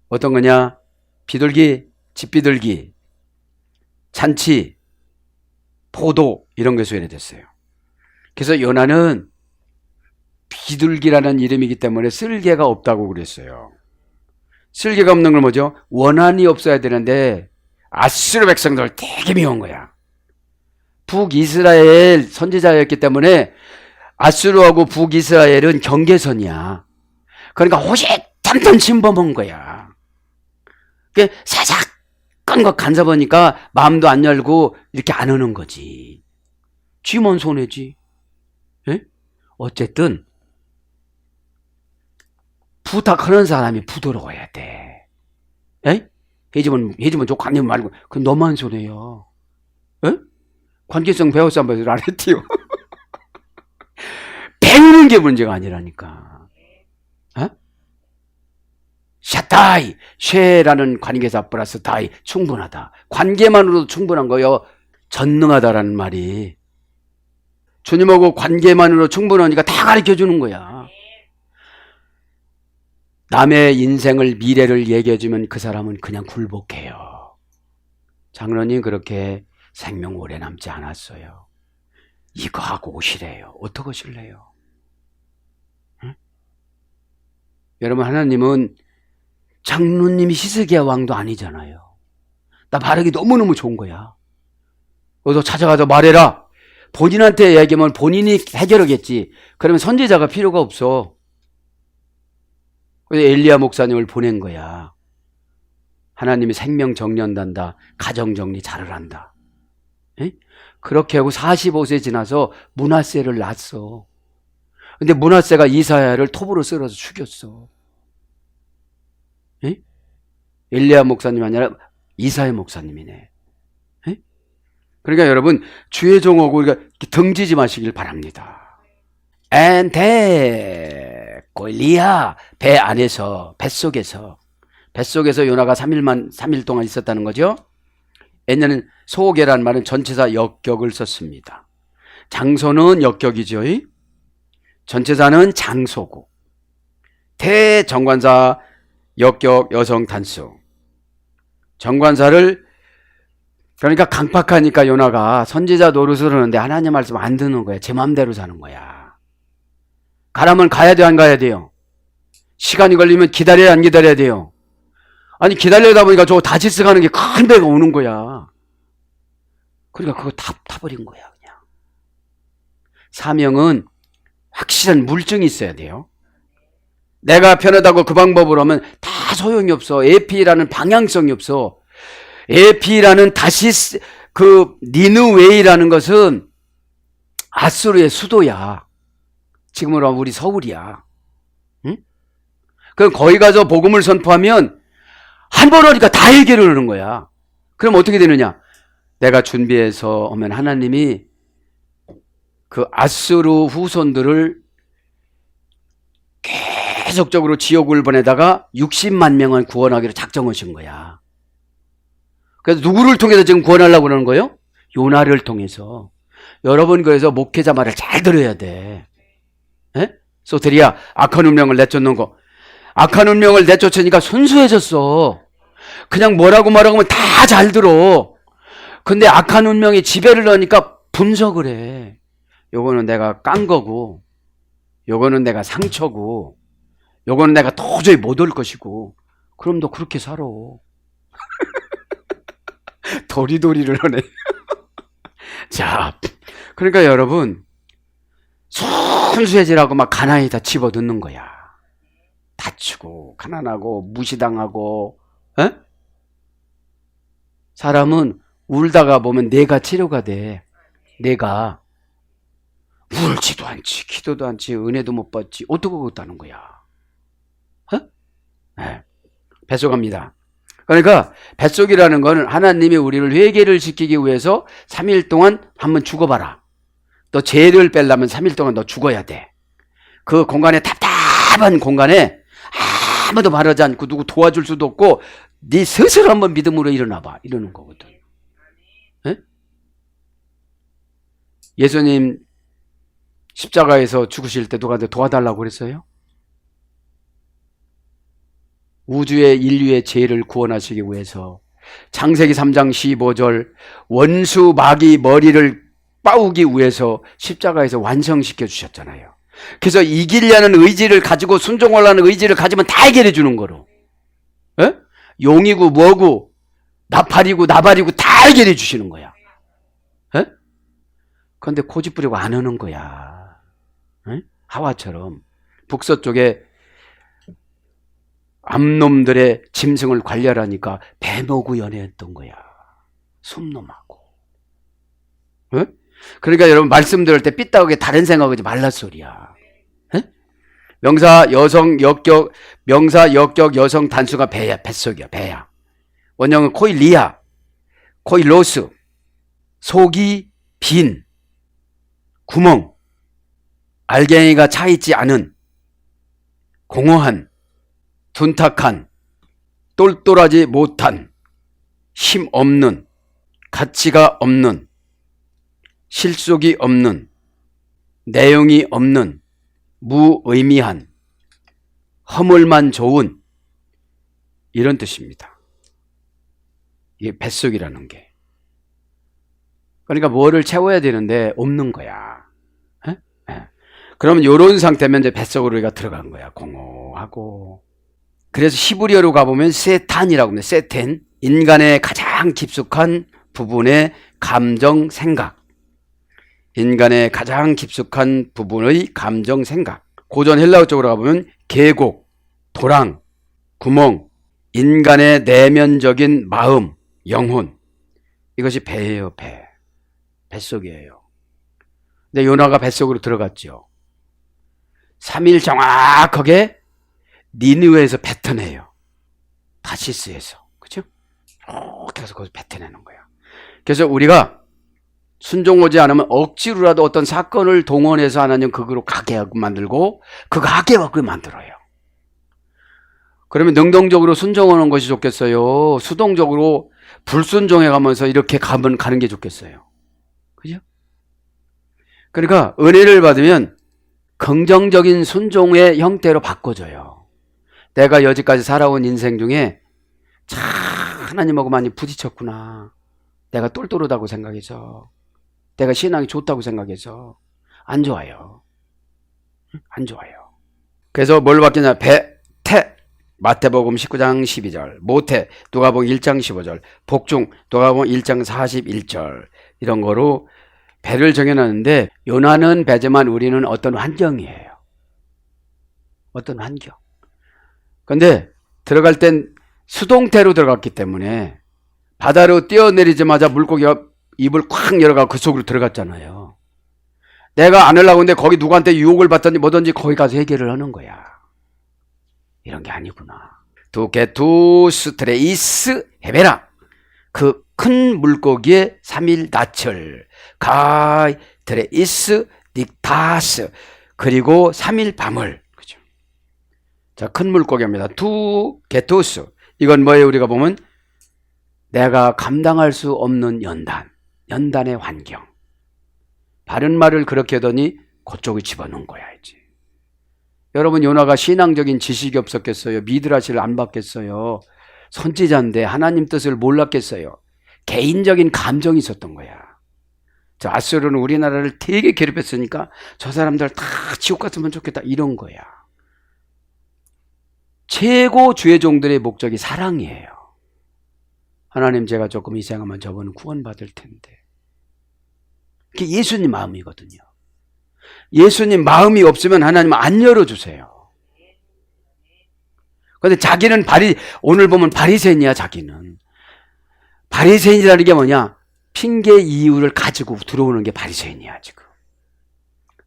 어떤 거냐? 비둘기, 집비둘기, 잔치, 포도 이런 것에서 이래됐어요. 그래서 요나는 비둘기라는 이름이기 때문에 쓸개가 없다고 그랬어요. 쓸개가 없는 건 뭐죠? 원한이 없어야 되는데 아수르 백성들 되게 미운 거야. 북이스라엘 선지자였기 때문에 아수르하고 북이스라엘은 경계선이야. 그러니까 호시탐탐 침범한 거야. 사사건 거 간섭하니까 마음도 안 열고 이렇게 안 오는 거지. 쥐만 손해지. 예? 어쨌든 부탁하는 사람이 부드러워야 돼. 예? 해주면 좋고 안 해주면 말고. 그 너만 손해요. 예? 관계성 배웠어 안 배웠어 안 했지요. 배우는 게 문제가 아니라니까. 어? 샤타이, 쉐라는 관계사 플러스 다이, 충분하다. 관계만으로도 충분한 거요. 전능하다라는 말이. 주님하고 관계만으로 충분하니까 다 가르쳐 주는 거야. 남의 인생을, 미래를 얘기해 주면 그 사람은 그냥 굴복해요. 장로님 그렇게 생명 오래 남지 않았어요. 이거 하고 오시래요. 어떻게 오실래요? 응? 여러분, 하나님은 장로님이 히스기야 왕도 아니잖아요. 나 바르기 너무너무 좋은 거야. 너도 찾아가서 말해라. 본인한테 얘기하면 본인이 해결하겠지. 그러면 선지자가 필요가 없어. 그래서 엘리야 목사님을 보낸 거야. 하나님이 생명 정리한단다. 가정 정리 잘을 한다. 에? 그렇게 하고 45세 지나서 므낫세를 낳았어. 근데 므낫세가 이사야를 톱으로 쓸어서 죽였어. 에? 엘리야 목사님이 아니라 이사야 목사님이네. 에? 그러니까 여러분, 주의 종하고 우리가 등지지 마시길 바랍니다. 엔테 골리야, 배 안에서, 뱃속에서 요나가 3일 동안 있었다는 거죠. 옛날에는 소개라는 말은 전체사 역격을 썼습니다. 장소는 역격이죠. 전체사는 장소고, 대정관사 역격 여성 단수. 정관사를, 그러니까 강팍하니까 요나가 선지자 노릇을 하는데 하나님 말씀 안 듣는 거야. 제 마음대로 사는 거야. 가라면 가야 돼, 안 가야 돼요? 시간이 걸리면 기다려야 안 기다려야 돼요? 아니, 기다리다 보니까 저거 다치스 가는 게 큰 배가 오는 거야. 그러니까 그거 타버린 거야, 그냥. 사명은 확실한 물증이 있어야 돼요. 내가 편하다고 그 방법으로 하면 다 소용이 없어. 에피라는 방향성이 없어. 에피라는 니느웨이라는 것은 아수르의 수도야. 지금으로 하면 우리 서울이야. 응? 그럼 거기 가서 복음을 선포하면 한 번 하니까 다 해결을 하는 거야. 그럼 어떻게 되느냐? 내가 준비해서 오면 하나님이 그 아수르 후손들을 계속적으로 지옥을 보내다가 60만 명을 구원하기로 작정하신 거야. 그래서 누구를 통해서 지금 구원하려고 그러는 거예요? 요나를 통해서. 여러분, 그래서 목회자 말을 잘 들어야 돼. 에? 소테리야, 악한 운명을 내쫓는 거. 악한 운명을 내쫓으니까 순수해졌어. 그냥 뭐라고 말하면 다 잘 들어. 근데 악한 운명이 지배를 하니까 분석을 해. 요거는 내가 깐 거고, 요거는 내가 상처고, 요거는 내가 도저히 못 올 것이고. 그럼 너 그렇게 살아. 도리도리를 하네. 자, 그러니까 여러분, 순수해지라고 막 가난히 다 집어넣는 거야. 다치고 가난하고 무시당하고. 에? 사람은 울다가 보면 내가 치료가 돼. 내가 울지도 않지, 기도도 않지, 은혜도 못 받지, 어떻게 그렇다는 거야. 네. 뱃속합니다. 그러니까 뱃속이라는 거는 하나님이 우리를 회개를 시키기 위해서 3일 동안 한번 죽어봐라. 너 죄를 빼려면 3일 동안 너 죽어야 돼. 그 공간에, 답답한 공간에 아무도 말하지 않고 누구 도와줄 수도 없고 네 스스로 한번 믿음으로 일어나봐, 이러는 거거든. 네? 예수님 십자가에서 죽으실 때 누가 도와달라고 그랬어요? 우주의 인류의 죄를 구원하시기 위해서 창세기 3장 15절 원수 마귀 머리를 빠우기 위해서 십자가에서 완성시켜 주셨잖아요. 그래서 이기려는 의지를 가지고 순종하려는 의지를 가지면 다 해결해 주는 거로. 에? 용이고 뭐고 나팔이고 나발이고 다 해결해 주시는 거야. 에? 그런데 고집 부리고 안 하는 거야. 에? 하와처럼 북서쪽에 암놈들의 짐승을 관리하라니까 뱀하고 연애했던 거야. 솜놈하고. 어? 그러니까 여러분 말씀 들을 때 삐딱하게 다른 생각하지 말란 소리야. 에? 명사 여성 역격 여성 단수가 배야. 뱃속이야. 배야. 원형은 코일리아, 코일로스, 속이 빈, 구멍, 알갱이가 차있지 않은, 공허한, 둔탁한, 똘똘하지 못한, 힘 없는, 가치가 없는, 실속이 없는, 내용이 없는, 무의미한, 허물만 좋은, 이런 뜻입니다. 이게 뱃속이라는 게. 그러니까 뭐를 채워야 되는데 없는 거야. 에? 에. 그러면 이런 상태면 이제 뱃속으로 우리가 들어간 거야. 공허하고. 그래서 히브리어로 가보면 세탄이라고 합니다. 세텐. 인간의 가장 깊숙한 부분의 감정, 생각. 인간의 가장 깊숙한 부분의 감정, 생각. 고전 헬라어 쪽으로 가보면 계곡, 도랑, 구멍, 인간의 내면적인 마음, 영혼. 이것이 배예요, 배. 뱃속이에요. 근데 요나가 뱃속으로 들어갔죠. 3일 정확하게 니느웨에서 뱉어내요. 다시스에서. 그죠? 이렇게 해서 거기서 뱉어내는 거야. 그래서 우리가 순종하지 않으면 억지로라도 어떤 사건을 동원해서 하나님 그거로 가게 하고 만들고 그거 하게 하고 만들어요. 그러면 능동적으로 순종하는 것이 좋겠어요? 수동적으로 불순종해 가면서 이렇게 가는 게 좋겠어요? 그죠? 그러니까 은혜를 받으면 긍정적인 순종의 형태로 바꿔줘요. 내가 여지까지 살아온 인생 중에 참 하나님하고 많이 부딪혔구나. 내가 똘똘하다고 생각해서, 내가 신앙이 좋다고 생각해서 안 좋아요. 안 좋아요. 그래서 뭘 바뀌냐? 태 마태복음 19장 12절, 모태 누가복음 1장 15절, 복중 누가복음 1장 41절 이런 거로 배를 정해놨는데 요나는 배지만 우리는 어떤 환경이에요. 어떤 환경. 근데 들어갈 땐 수동태로 들어갔기 때문에 바다로 뛰어내리자마자 물고기가 입을 콱 열어가고 그 속으로 들어갔잖아요. 내가 안 하려고 했는데 거기 누구한테 유혹을 받든지 뭐든지 거기 가서 해결을 하는 거야. 이런 게 아니구나. 두게투스트레이스 헤베라. 그 큰 물고기의 3일 나철. 가이 트레이스 닉타스. 그리고 3일 밤을. 그죠? 자, 큰 물고기입니다. 두게투스. 이건 뭐예요? 우리가 보면 내가 감당할 수 없는 연단의 환경. 바른 말을 그렇게 하더니 그쪽에 집어넣은 거야 이제. 여러분 요나가 신앙적인 지식이 없었겠어요? 미드라시를 안 받겠어요? 선지자인데 하나님 뜻을 몰랐겠어요? 개인적인 감정이 있었던 거야. 저 아수르는 우리나라를 되게 괴롭혔으니까 저 사람들 다 지옥 갔으면 좋겠다 이런 거야. 최고 주의 종들의 목적이 사랑이에요. 하나님 제가 조금 이생하면 저분은 구원받을 텐데. 그게 예수님 마음이거든요. 예수님 마음이 없으면 하나님은 안 열어주세요. 그런데 자기는 오늘 보면 바리새인이야. 자기는 바리새인이라는 게 뭐냐? 핑계 이유를 가지고 들어오는 게 바리새인이야 지금.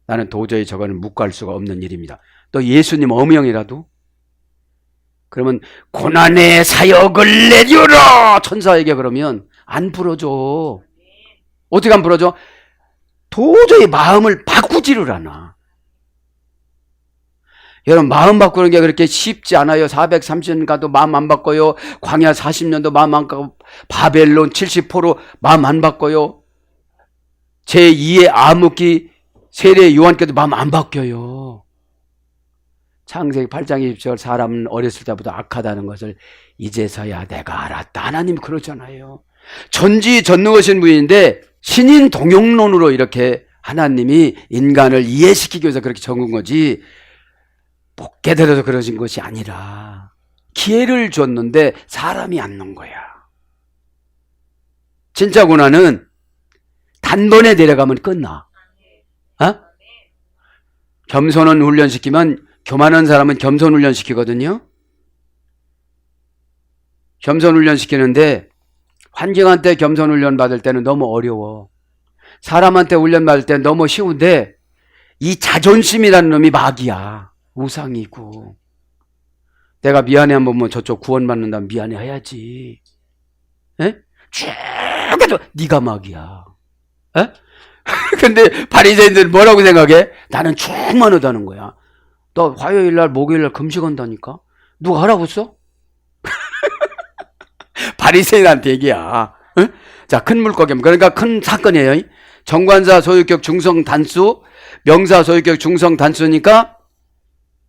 나는 도저히 저거는 묵과할 수가 없는 일입니다. 또 예수님 어명이라도 그러면 고난의 사역을 내려라 천사에게 그러면 안 풀어줘. 어떻게 안 풀어줘? 도저히 마음을 바꾸지를 않아. 여러분 마음 바꾸는 게 그렇게 쉽지 않아요. 430년 가도 마음 안 바꿔요. 광야 40년도 마음 안 바꿔요. 바벨론 70% 마음 안 바꿔요. 제2의 암흑기 세례 요한께도 마음 안 바뀌어요. 창세기 8장 20절 사람은 어렸을 때부터 악하다는 것을 이제서야 내가 알았다. 하나님 그러잖아요. 전지전능하신 분인데 신인 동용론으로 이렇게 하나님이 인간을 이해시키기 위해서 그렇게 적은 거지 못 깨달아서 그러신 것이 아니라 기회를 줬는데 사람이 안 넣은 거야. 진짜 고난은 단번에 내려가면 끝나. 어? 겸손은 훈련시키면 교만한 사람은 겸손 훈련시키거든요. 겸손 훈련 시키는데 환경한테 겸손 훈련 받을 때는 너무 어려워. 사람한테 훈련 받을 때는 너무 쉬운데 이 자존심이라는 놈이 마귀야. 우상이고. 내가 미안해 한 번만 저쪽 구원받는다면 미안해 해야지. 에? 쭉 해도 네가 마귀야. 에? 근데 바리새인들은 뭐라고 생각해? 나는 충만하다는 거야. 너 화요일날 목요일날 금식한다니까? 누가 알아봤어? 바리새인한테 얘기야. 에? 자, 큰 물고기 그러니까 큰 사건이에요. 정관사 소유격 중성 단수, 명사 소유격 중성 단수니까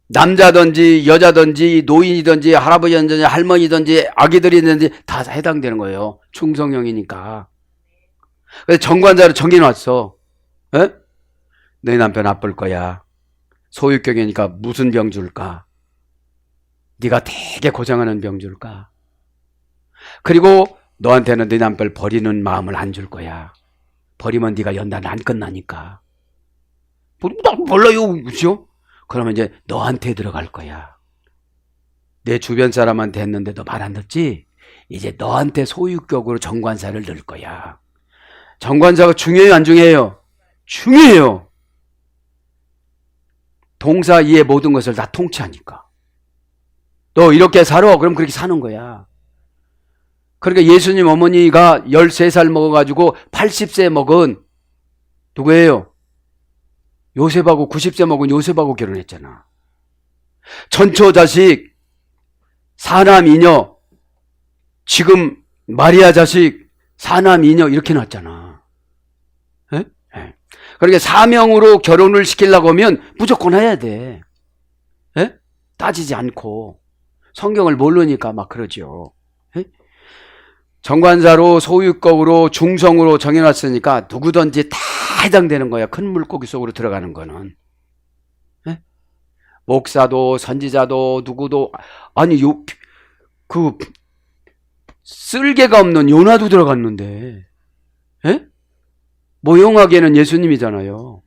남자든지 여자든지 노인이든지 할아버지든지 할머니든지 아기들이든지 다 해당되는 거예요. 중성형이니까. 그래서 정관사를 정해놨어. 에? 너희 남편 아플 거야. 소유격이니까 무슨 병 줄까? 네가 되게 고생하는 병 줄까? 그리고 너한테는 네 남편 버리는 마음을 안 줄 거야. 버리면 네가 연단 안 끝나니까. 나 몰라요. 그죠? 그러면 이제 너한테 들어갈 거야. 내 주변 사람한테 했는데 너 말 안 듣지? 이제 너한테 소유격으로 정관사를 넣을 거야. 정관사가 중요해요, 안 중요해요? 중요해요. 동사 이의 모든 것을 다 통치하니까. 너 이렇게 살아. 그럼 그렇게 사는 거야. 그러니까 예수님 어머니가 13살 먹어가지고 80세 먹은 누구예요? 요셉하고 90세 먹은 요셉하고 결혼했잖아. 전처자식 사남 이녀, 지금 마리아 자식 사남 이녀 이렇게 낳았잖아. 에? 에. 그러니까 사명으로 결혼을 시키려고 하면 무조건 해야 돼. 에? 따지지 않고. 성경을 모르니까 막 그러죠. 에? 정관사로 소유격으로 중성으로 정해놨으니까 누구든지 다 해당되는 거야. 큰 물고기 속으로 들어가는 거는. 에? 목사도 선지자도 누구도 아니 그 쓸개가 없는 요나도 들어갔는데 에? 모형하게는 예수님이잖아요.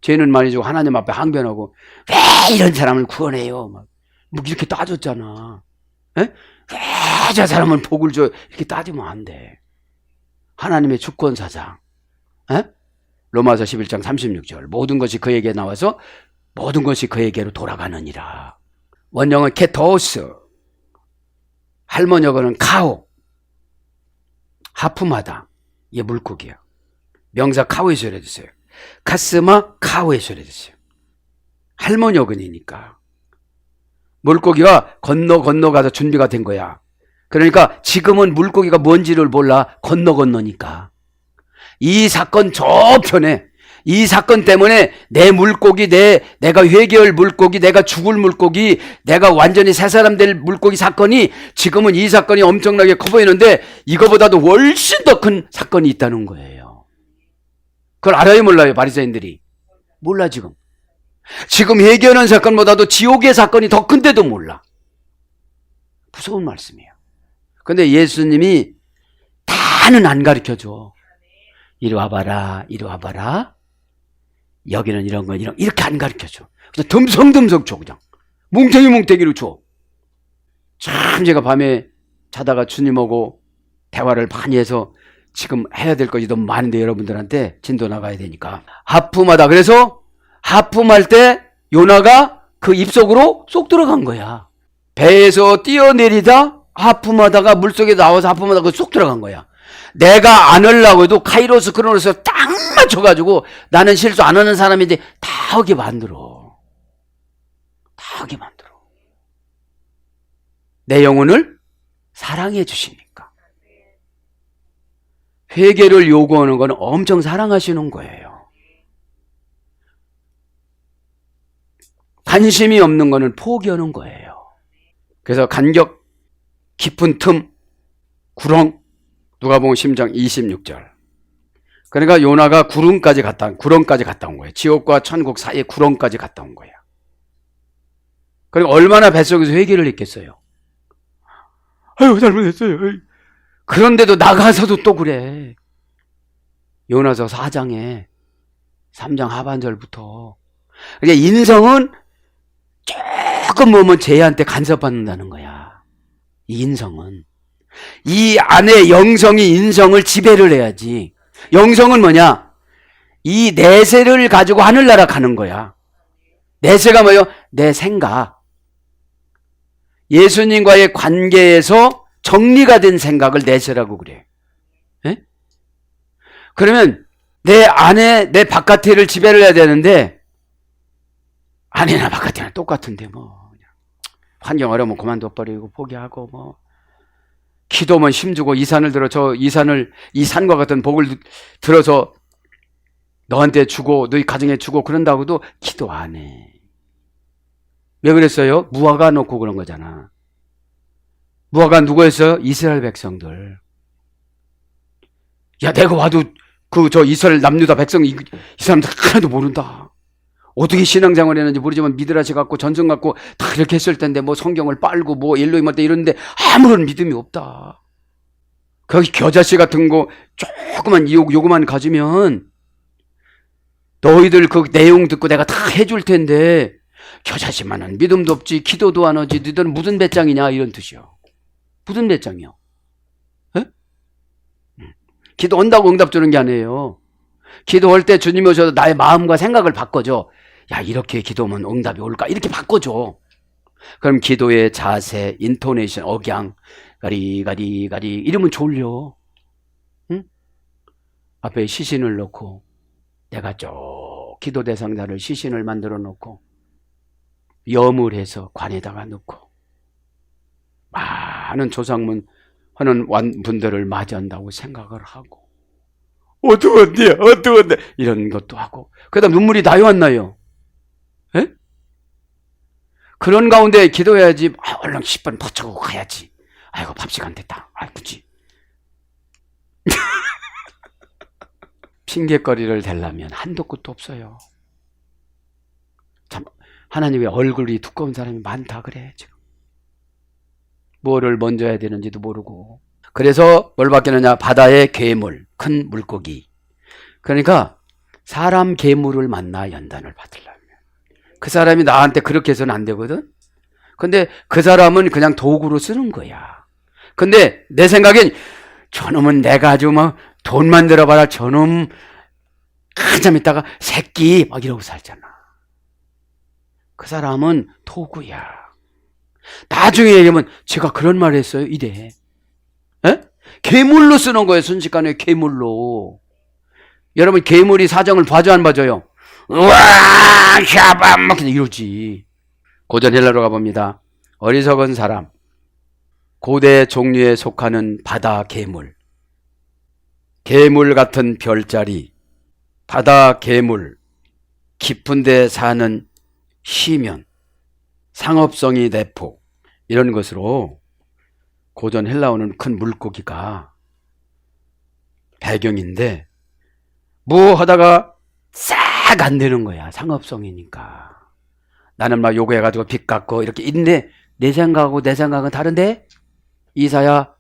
죄는 많이 지고 하나님 앞에 항변하고 왜 이런 사람을 구원해요? 막 뭐 이렇게 따졌잖아. 에? 왜 저 사람은 복을 줘? 이렇게 따지면 안 돼. 하나님의 주권사장. 에? 로마서 11장 36절 모든 것이 그에게 나와서 모든 것이 그에게로 돌아가느니라. 원형은 케토스, 할머니어는 카오, 하품하다. 이게 물고기야. 명사 카오에서 해주세요. 카스마 카오에서 해주세요. 할머니어근이니까. 물고기가 건너가서 준비가 된 거야. 그러니까 지금은 물고기가 뭔지를 몰라. 건너니까. 이 사건 저편에 이 사건 때문에 내 물고기, 내가 회개할 물고기, 내가 죽을 물고기, 내가 완전히 새 사람 될 물고기 사건이 지금은 이 사건이 엄청나게 커 보이는데 이거보다도 훨씬 더 큰 사건이 있다는 거예요. 그걸 알아요, 몰라요? 바리새인들이 몰라. 지금 회개하는 사건보다도 지옥의 사건이 더 큰데도 몰라. 무서운 말씀이에요. 근데 예수님이 다는 안 가르쳐줘. 이리 와봐라, 이리 와봐라. 여기는 이런 거, 이렇게 안 가르쳐줘. 그래서 듬성듬성 줘, 그냥. 뭉탱이로 줘. 참, 제가 밤에 자다가 주님하고 대화를 많이 해서 지금 해야 될 것이 너무 많은데 여러분들한테 진도 나가야 되니까. 하품하다. 그래서 하품할 때 요나가 그 입속으로 쏙 들어간 거야. 배에서 뛰어내리다 하품하다가 물속에 나와서 하품하다가 쏙 들어간 거야. 내가 안 하려고 해도 카이로스 크로노스 딱 맞춰가지고 나는 실수 안 하는 사람인데 다 하게 만들어. 다 하게 만들어. 내 영혼을 사랑해 주시니까. 회개를 요구하는 건 엄청 사랑하시는 거예요. 관심이 없는 거는 포기하는 거예요. 그래서 간격 깊은 틈, 구렁, 누가복음 10장 26절. 그러니까 요나가 구렁까지 갔다 온 거예요. 지옥과 천국 사이에 구렁까지 갔다 온 거예요. 그리고 얼마나 뱃속에서 회개를 했겠어요. 아유, 잘못했어요. 그런데도 나가서도 또 그래. 요나서 4장에 3장 하반절부터. 그러니까 인성은 조금 보면 죄한테 간섭받는다는 거야. 이 인성은. 이 안에 영성이 인성을 지배를 해야지. 영성은 뭐냐? 이 내세를 가지고 하늘나라 가는 거야. 내세가 뭐예요? 내 생각. 예수님과의 관계에서 정리가 된 생각을 내세라고 그래. 예? 그러면 내 안에 내 바깥에를 지배를 해야 되는데 안에나 바깥에나 똑같은데 뭐 그냥 환경 어려우면 그만둬버리고 포기하고 뭐 기도면 힘주고 이 산을 들어 이 산과 같은 복을 들어서 너한테 주고 너희 가정에 주고 그런다고도 기도 안 해. 왜 그랬어요? 무화과 놓고 그런 거잖아. 무화과 누구였어요? 이스라엘 백성들. 야, 내가 와도 이스라엘 남유다 백성 이 사람들 하나도 모른다. 어떻게 신앙생활 했는지 모르지만 미드라시 갖고 전승 갖고 다 이렇게 했을 텐데 뭐 성경을 빨고 뭐 일로이 말때 이러는데 아무런 믿음이 없다. 거기 겨자씨 같은 거 조그만 요거만 가지면 너희들 그 내용 듣고 내가 다 해줄 텐데 겨자씨만은 믿음도 없지 기도도 안 하지 너희들은 무슨 배짱이냐 이런 뜻이요. 무슨 배짱이요? 에? 기도 온다고 응답 주는 게 아니에요. 기도할 때 주님이 오셔서 나의 마음과 생각을 바꿔줘. 야, 이렇게 기도하면 응답이 올까? 이렇게 바꿔줘. 그럼 기도의 자세, 인토네이션, 억양, 가리 이러면 졸려. 응? 앞에 시신을 놓고 내가 쭉 기도 대상자를 시신을 만들어 놓고 염을 관에다가 넣고 많은 조상문 하는 분들을 맞이한다고 생각을 하고 어두운데 이런 것도 하고 그 다음 눈물이 나요 안 나요? 에? 그런 가운데 기도해야지. 얼른 10분 버차고 가야지. 아이고 밥 시간 됐다. 아이 굳이 핑계거리를 대려면 한도 끝도 없어요. 참 하나님의 얼굴이 두꺼운 사람이 많다 그래 지금. 뭐를 먼저 해야 되는지도 모르고. 그래서 뭘 받겠느냐? 바다의 괴물, 큰 물고기. 그러니까 사람 괴물을 만나 연단을 받으려면 그 사람이 나한테 그렇게 해서는 안 되거든. 근데 그 사람은 그냥 도구로 쓰는 거야. 근데 내 생각엔 저놈은 내가 아주 뭐 돈 만들어봐라 저놈 한참 있다가 새끼 막 이러고 살잖아. 그 사람은 도구야. 나중에 얘기하면 제가 그런 말 했어요 이래. 에? 괴물로 쓰는 거예요. 순식간에 괴물로. 여러분 괴물이 사정을 봐줘 안 봐줘요? 우와 샤밤 막 이러지. 고전 헬라로 가봅니다. 어리석은 사람, 고대 종류에 속하는 바다 괴물, 괴물 같은 별자리, 바다 괴물, 깊은 데 사는 시면, 상업성이 내포 이런 것으로 고전 헬라어는 큰 물고기가 배경인데 뭐 하다가 싹 안 되는 거야. 상업성이니까. 나는 막 요거 해가지고 빚 갚고 이렇게 있는데 내 생각은 다른데. 이사야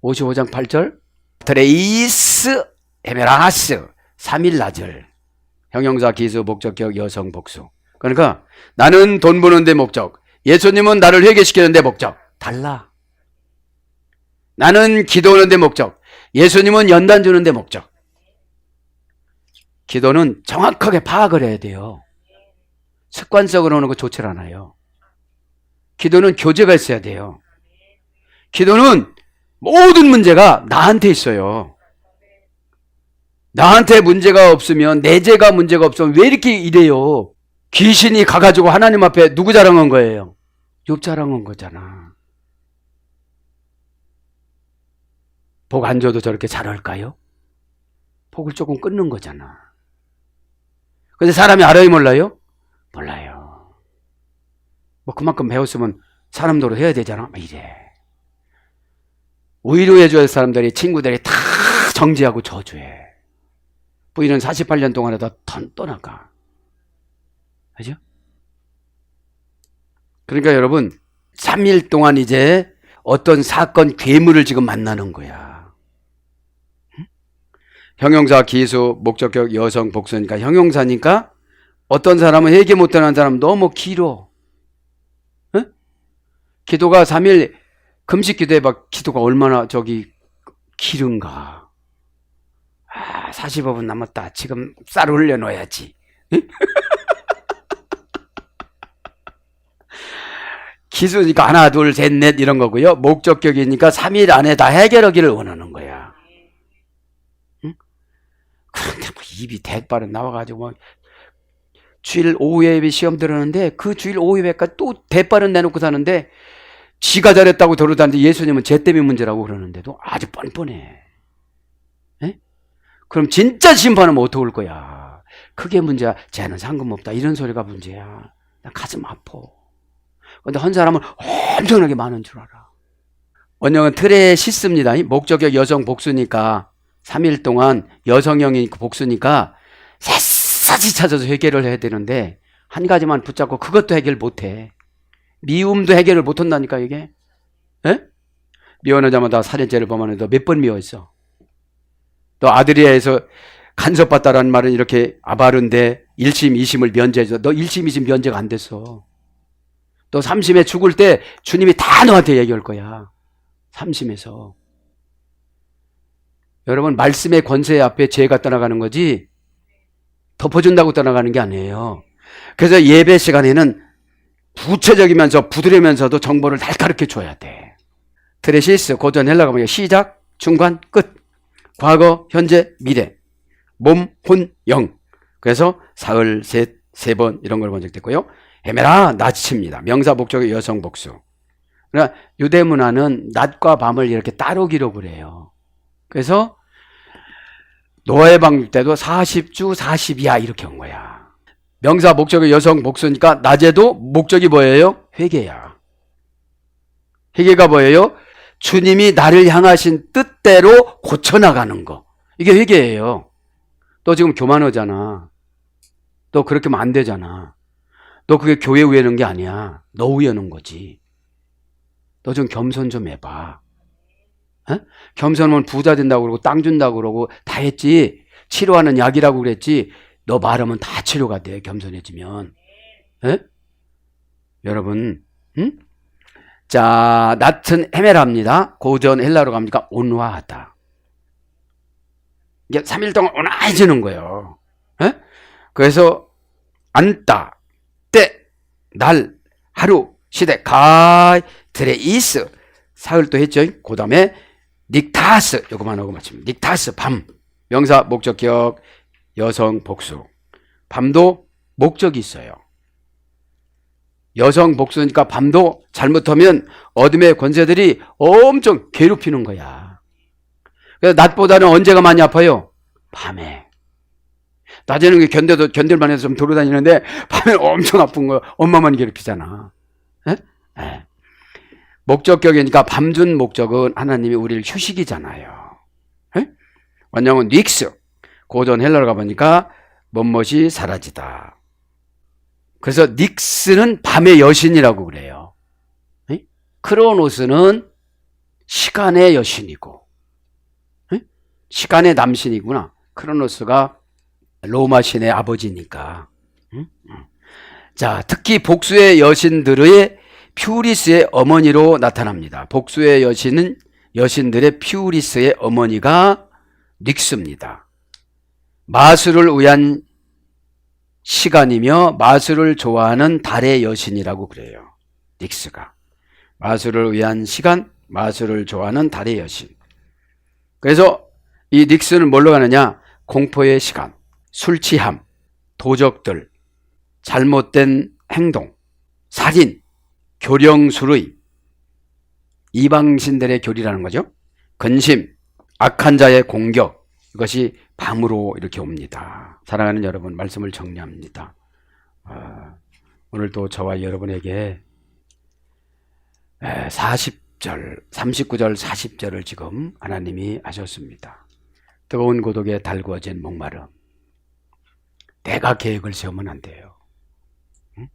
55장 8절 트레이스 에메라하스 3일 나절 형용사 기수 목적격 여성 복수. 그러니까 나는 돈 버는 데 목적, 예수님은 나를 회개시키는 데 목적 달라. 나는 기도하는 데 목적, 예수님은 연단 주는 데 목적. 기도는 정확하게 파악을 해야 돼요. 습관적으로 하는 거 좋지 않아요. 기도는 교제가 있어야 돼요. 기도는 모든 문제가 나한테 있어요. 나한테 문제가 없으면, 내재가 문제가 없으면 왜 이렇게 이래요? 귀신이 가가지고 하나님 앞에 누구 자랑한 거예요? 욥 자랑한 거잖아. 복 안 줘도 저렇게 잘할까요? 복을 조금 끊는 거잖아. 근데 사람이 알아요 몰라요? 몰라요. 뭐 그만큼 배웠으면 사람도로 해야 되잖아. 막 이래. 위로해줘야 할 사람들이, 친구들이 다 정지하고 저주해. 부인은 48년 동안 하다 떠나가. 그죠? 그러니까 여러분 3일 동안 이제 어떤 사건 괴물을 지금 만나는 거야. 응? 형용사 기수 목적격 여성 복수니까 형용사니까 어떤 사람은 회개 못하는 사람 너무 길어. 응? 기도가 3일 금식 기도해봐. 기도가 얼마나 길은가. 45분 남았다. 지금 쌀 올려놓아야지. 기수니까 하나, 둘, 셋, 넷 이런 거고요. 목적격이니까 3일 안에 다 해결하기를 원하는 거야. 응? 그런데 입이 대빠른 나와가지고 주일 오후 예배 시험 들었는데 그 주일 오후 예배까지 또 대빠른 내놓고 사는데 지가 잘했다고 들어다니는데 예수님은 쟤 때문에 문제라고 그러는데도 아주 뻔뻔해. 에? 그럼 진짜 심판은 어떻게 올 거야? 그게 문제야. 쟤는 상관없다. 이런 소리가 문제야. 나 가슴 아파. 근데 한 사람은 엄청나게 많은 줄 알아. 원형은 틀에 씻습니다. 목적격 여성 복수니까 3일 동안 여성형이 복수니까 샅샅이 찾아서 해결을 해야 되는데 한 가지만 붙잡고 그것도 해결 못해. 미움도 해결을 못한다니까 이게. 에? 미워하는 자마다 살인죄를 범하는 너 몇 번 미워했어? 너 아드리아에서 간섭받다라는 말은 이렇게 아바른데 1심 2심을 면제해줘. 너 1심 2심 면제가 안 됐어. 너 3심에 죽을 때 주님이 다 너한테 얘기할 거야. 3심에서. 여러분 말씀의 권세 앞에 죄가 떠나가는 거지 덮어준다고 떠나가는 게 아니에요. 그래서 예배 시간에는 구체적이면서 부드러면서도 정보를 날카롭게 줘야 돼. 트레시스 고전 헬라가 뭐냐? 시작, 중간, 끝. 과거, 현재, 미래. 몸, 혼, 영. 그래서 사흘, 셋, 세 번 이런 걸 번역됐고요. 헤메라, 낮입니다. 명사 목적의 여성 복수. 그러니까 유대 문화는 낮과 밤을 이렇게 따로 기록을 해요. 그래서 노아의 방육 때도 40주 40이야 이렇게 온 거야. 명사 목적의 여성 복수니까 낮에도 목적이 뭐예요? 회개야. 회개가 뭐예요? 주님이 나를 향하신 뜻대로 고쳐나가는 거. 이게 회개예요. 너 지금 교만하잖아. 너 그렇게 하면 안 되잖아. 너 그게 교회 우애는 게 아니야. 너 우애는 거지. 너 좀 겸손 좀 해봐. 에? 겸손하면 부자 된다고 그러고 땅 준다고 그러고 다 했지. 치료하는 약이라고 그랬지. 너 말하면 다 치료가 돼. 겸손해지면. 에? 여러분, 응? 자, 낮은 헤메라입니다. 고전 헬라로 갑니까? 온화하다. 이게 3일 동안 온화해지는 거예요. 에? 그래서 앉다, 때, 날, 하루, 시대, 가이, 드레이스, 사흘도 했죠. 그 다음에 닉타스, 요거만 하고 마칩니다. 닉타스, 밤, 명사, 목적격, 여성, 복수. 밤도 목적이 있어요. 여성 복수니까 밤도 잘못하면 어둠의 권세들이 엄청 괴롭히는 거야. 그래서 낮보다는 언제가 많이 아파요? 밤에. 낮에는 견딜만 해서 좀 돌아다니는데 밤에 엄청 아픈 거야. 엄마만 괴롭히잖아. 에? 에. 목적격이니까 밤준 목적은 하나님이 우리를 휴식이잖아요. 에? 원형은 닉스. 고전 헬라로 가보니까 멋멋이 사라지다. 그래서 닉스는 밤의 여신이라고 그래요. 에? 크로노스는 시간의 여신이고, 에? 시간의 남신이구나. 크로노스가 로마 신의 아버지니까. 자, 특히 복수의 여신들의 퓨리스의 어머니로 나타납니다. 복수의 여신들의 퓨리스의 어머니가 닉스입니다. 마술을 위한 시간이며 마술을 좋아하는 달의 여신이라고 그래요. 닉스가. 마술을 위한 시간, 마술을 좋아하는 달의 여신. 그래서 이 닉스는 뭘로 가느냐? 공포의 시간, 술 취함, 도적들, 잘못된 행동, 살인, 교령술의, 이방신들의 교리라는 거죠. 근심, 악한 자의 공격, 이것이 밤으로 이렇게 옵니다. 사랑하는 여러분, 말씀을 정리합니다. 오늘도 저와 여러분에게 40절, 39절, 40절을 지금 하나님이 하셨습니다. 뜨거운 고독에 달구어진 목마름. 내가 계획을 세우면 안 돼요. 응?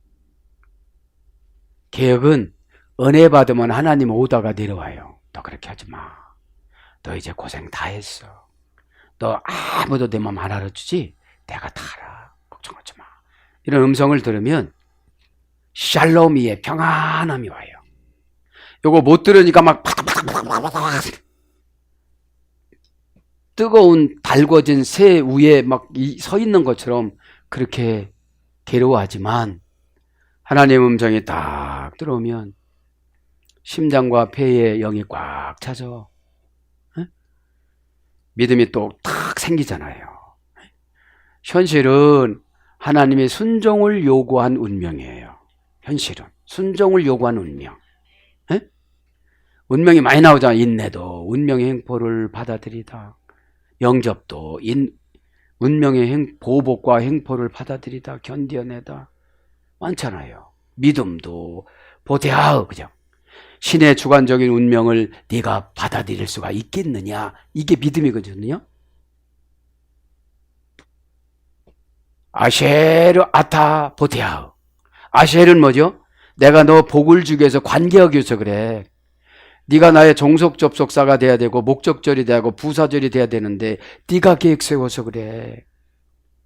계획은 은혜 받으면 하나님 오다가 내려와요. 너 그렇게 하지 마. 너 이제 고생 다 했어. 너 아무도 내 맘 안 알아주지? 내가 다 알아. 걱정하지 마. 이런 음성을 들으면 샬롬이의 평안함이 와요. 요거 못 들으니까 막 파닥파닥파닥파닥 뜨거운 달궈진 새 위에 막 서 있는 것처럼 그렇게 괴로워하지만 하나님의 음성이 딱 들어오면 심장과 폐에 영이 꽉 차죠. 믿음이 또 탁 생기잖아요. 현실은 하나님의 순종을 요구한 운명이에요. 현실은 순종을 요구한 운명. 운명이 많이 나오잖아. 인내도 운명의 행포를 받아들이다. 영접도 운명의 보복과 행포를 받아들이다. 견뎌내다. 많잖아요. 믿음도 보대하으. 그죠? 신의 주관적인 운명을 네가 받아들일 수가 있겠느냐? 이게 믿음이거든요. 아쉐르 아타 보테하우. 아쉐르는 뭐죠? 내가 너 복을 주기 위해서 관계하기 위해서 그래. 네가 나의 종속 접속사가 돼야 되고 목적절이 돼야 하고 부사절이 돼야 되는데 네가 계획 세워서 그래.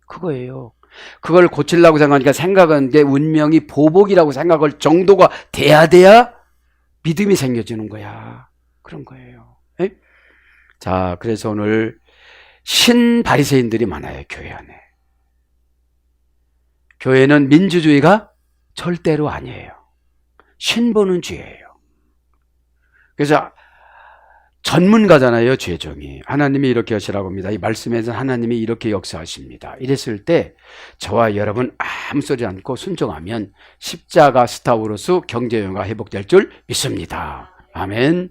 그거예요. 그걸 고치려고 생각하니까 생각은 내 운명이 보복이라고 생각할 정도가 돼야 믿음이 생겨지는 거야. 그런 거예요. 에? 자, 그래서 오늘 신바리새인들이 많아요. 교회 안에. 교회는 민주주의가 절대로 아니에요. 신본은주의예요. 그래서 전문가잖아요. 죄종이. 하나님이 이렇게 하시라고 합니다. 이 말씀에서 하나님이 이렇게 역사하십니다. 이랬을 때 저와 여러분 아무 소리 않고 순종하면 십자가 스타우로스 경제영화가 회복될 줄 믿습니다. 아멘.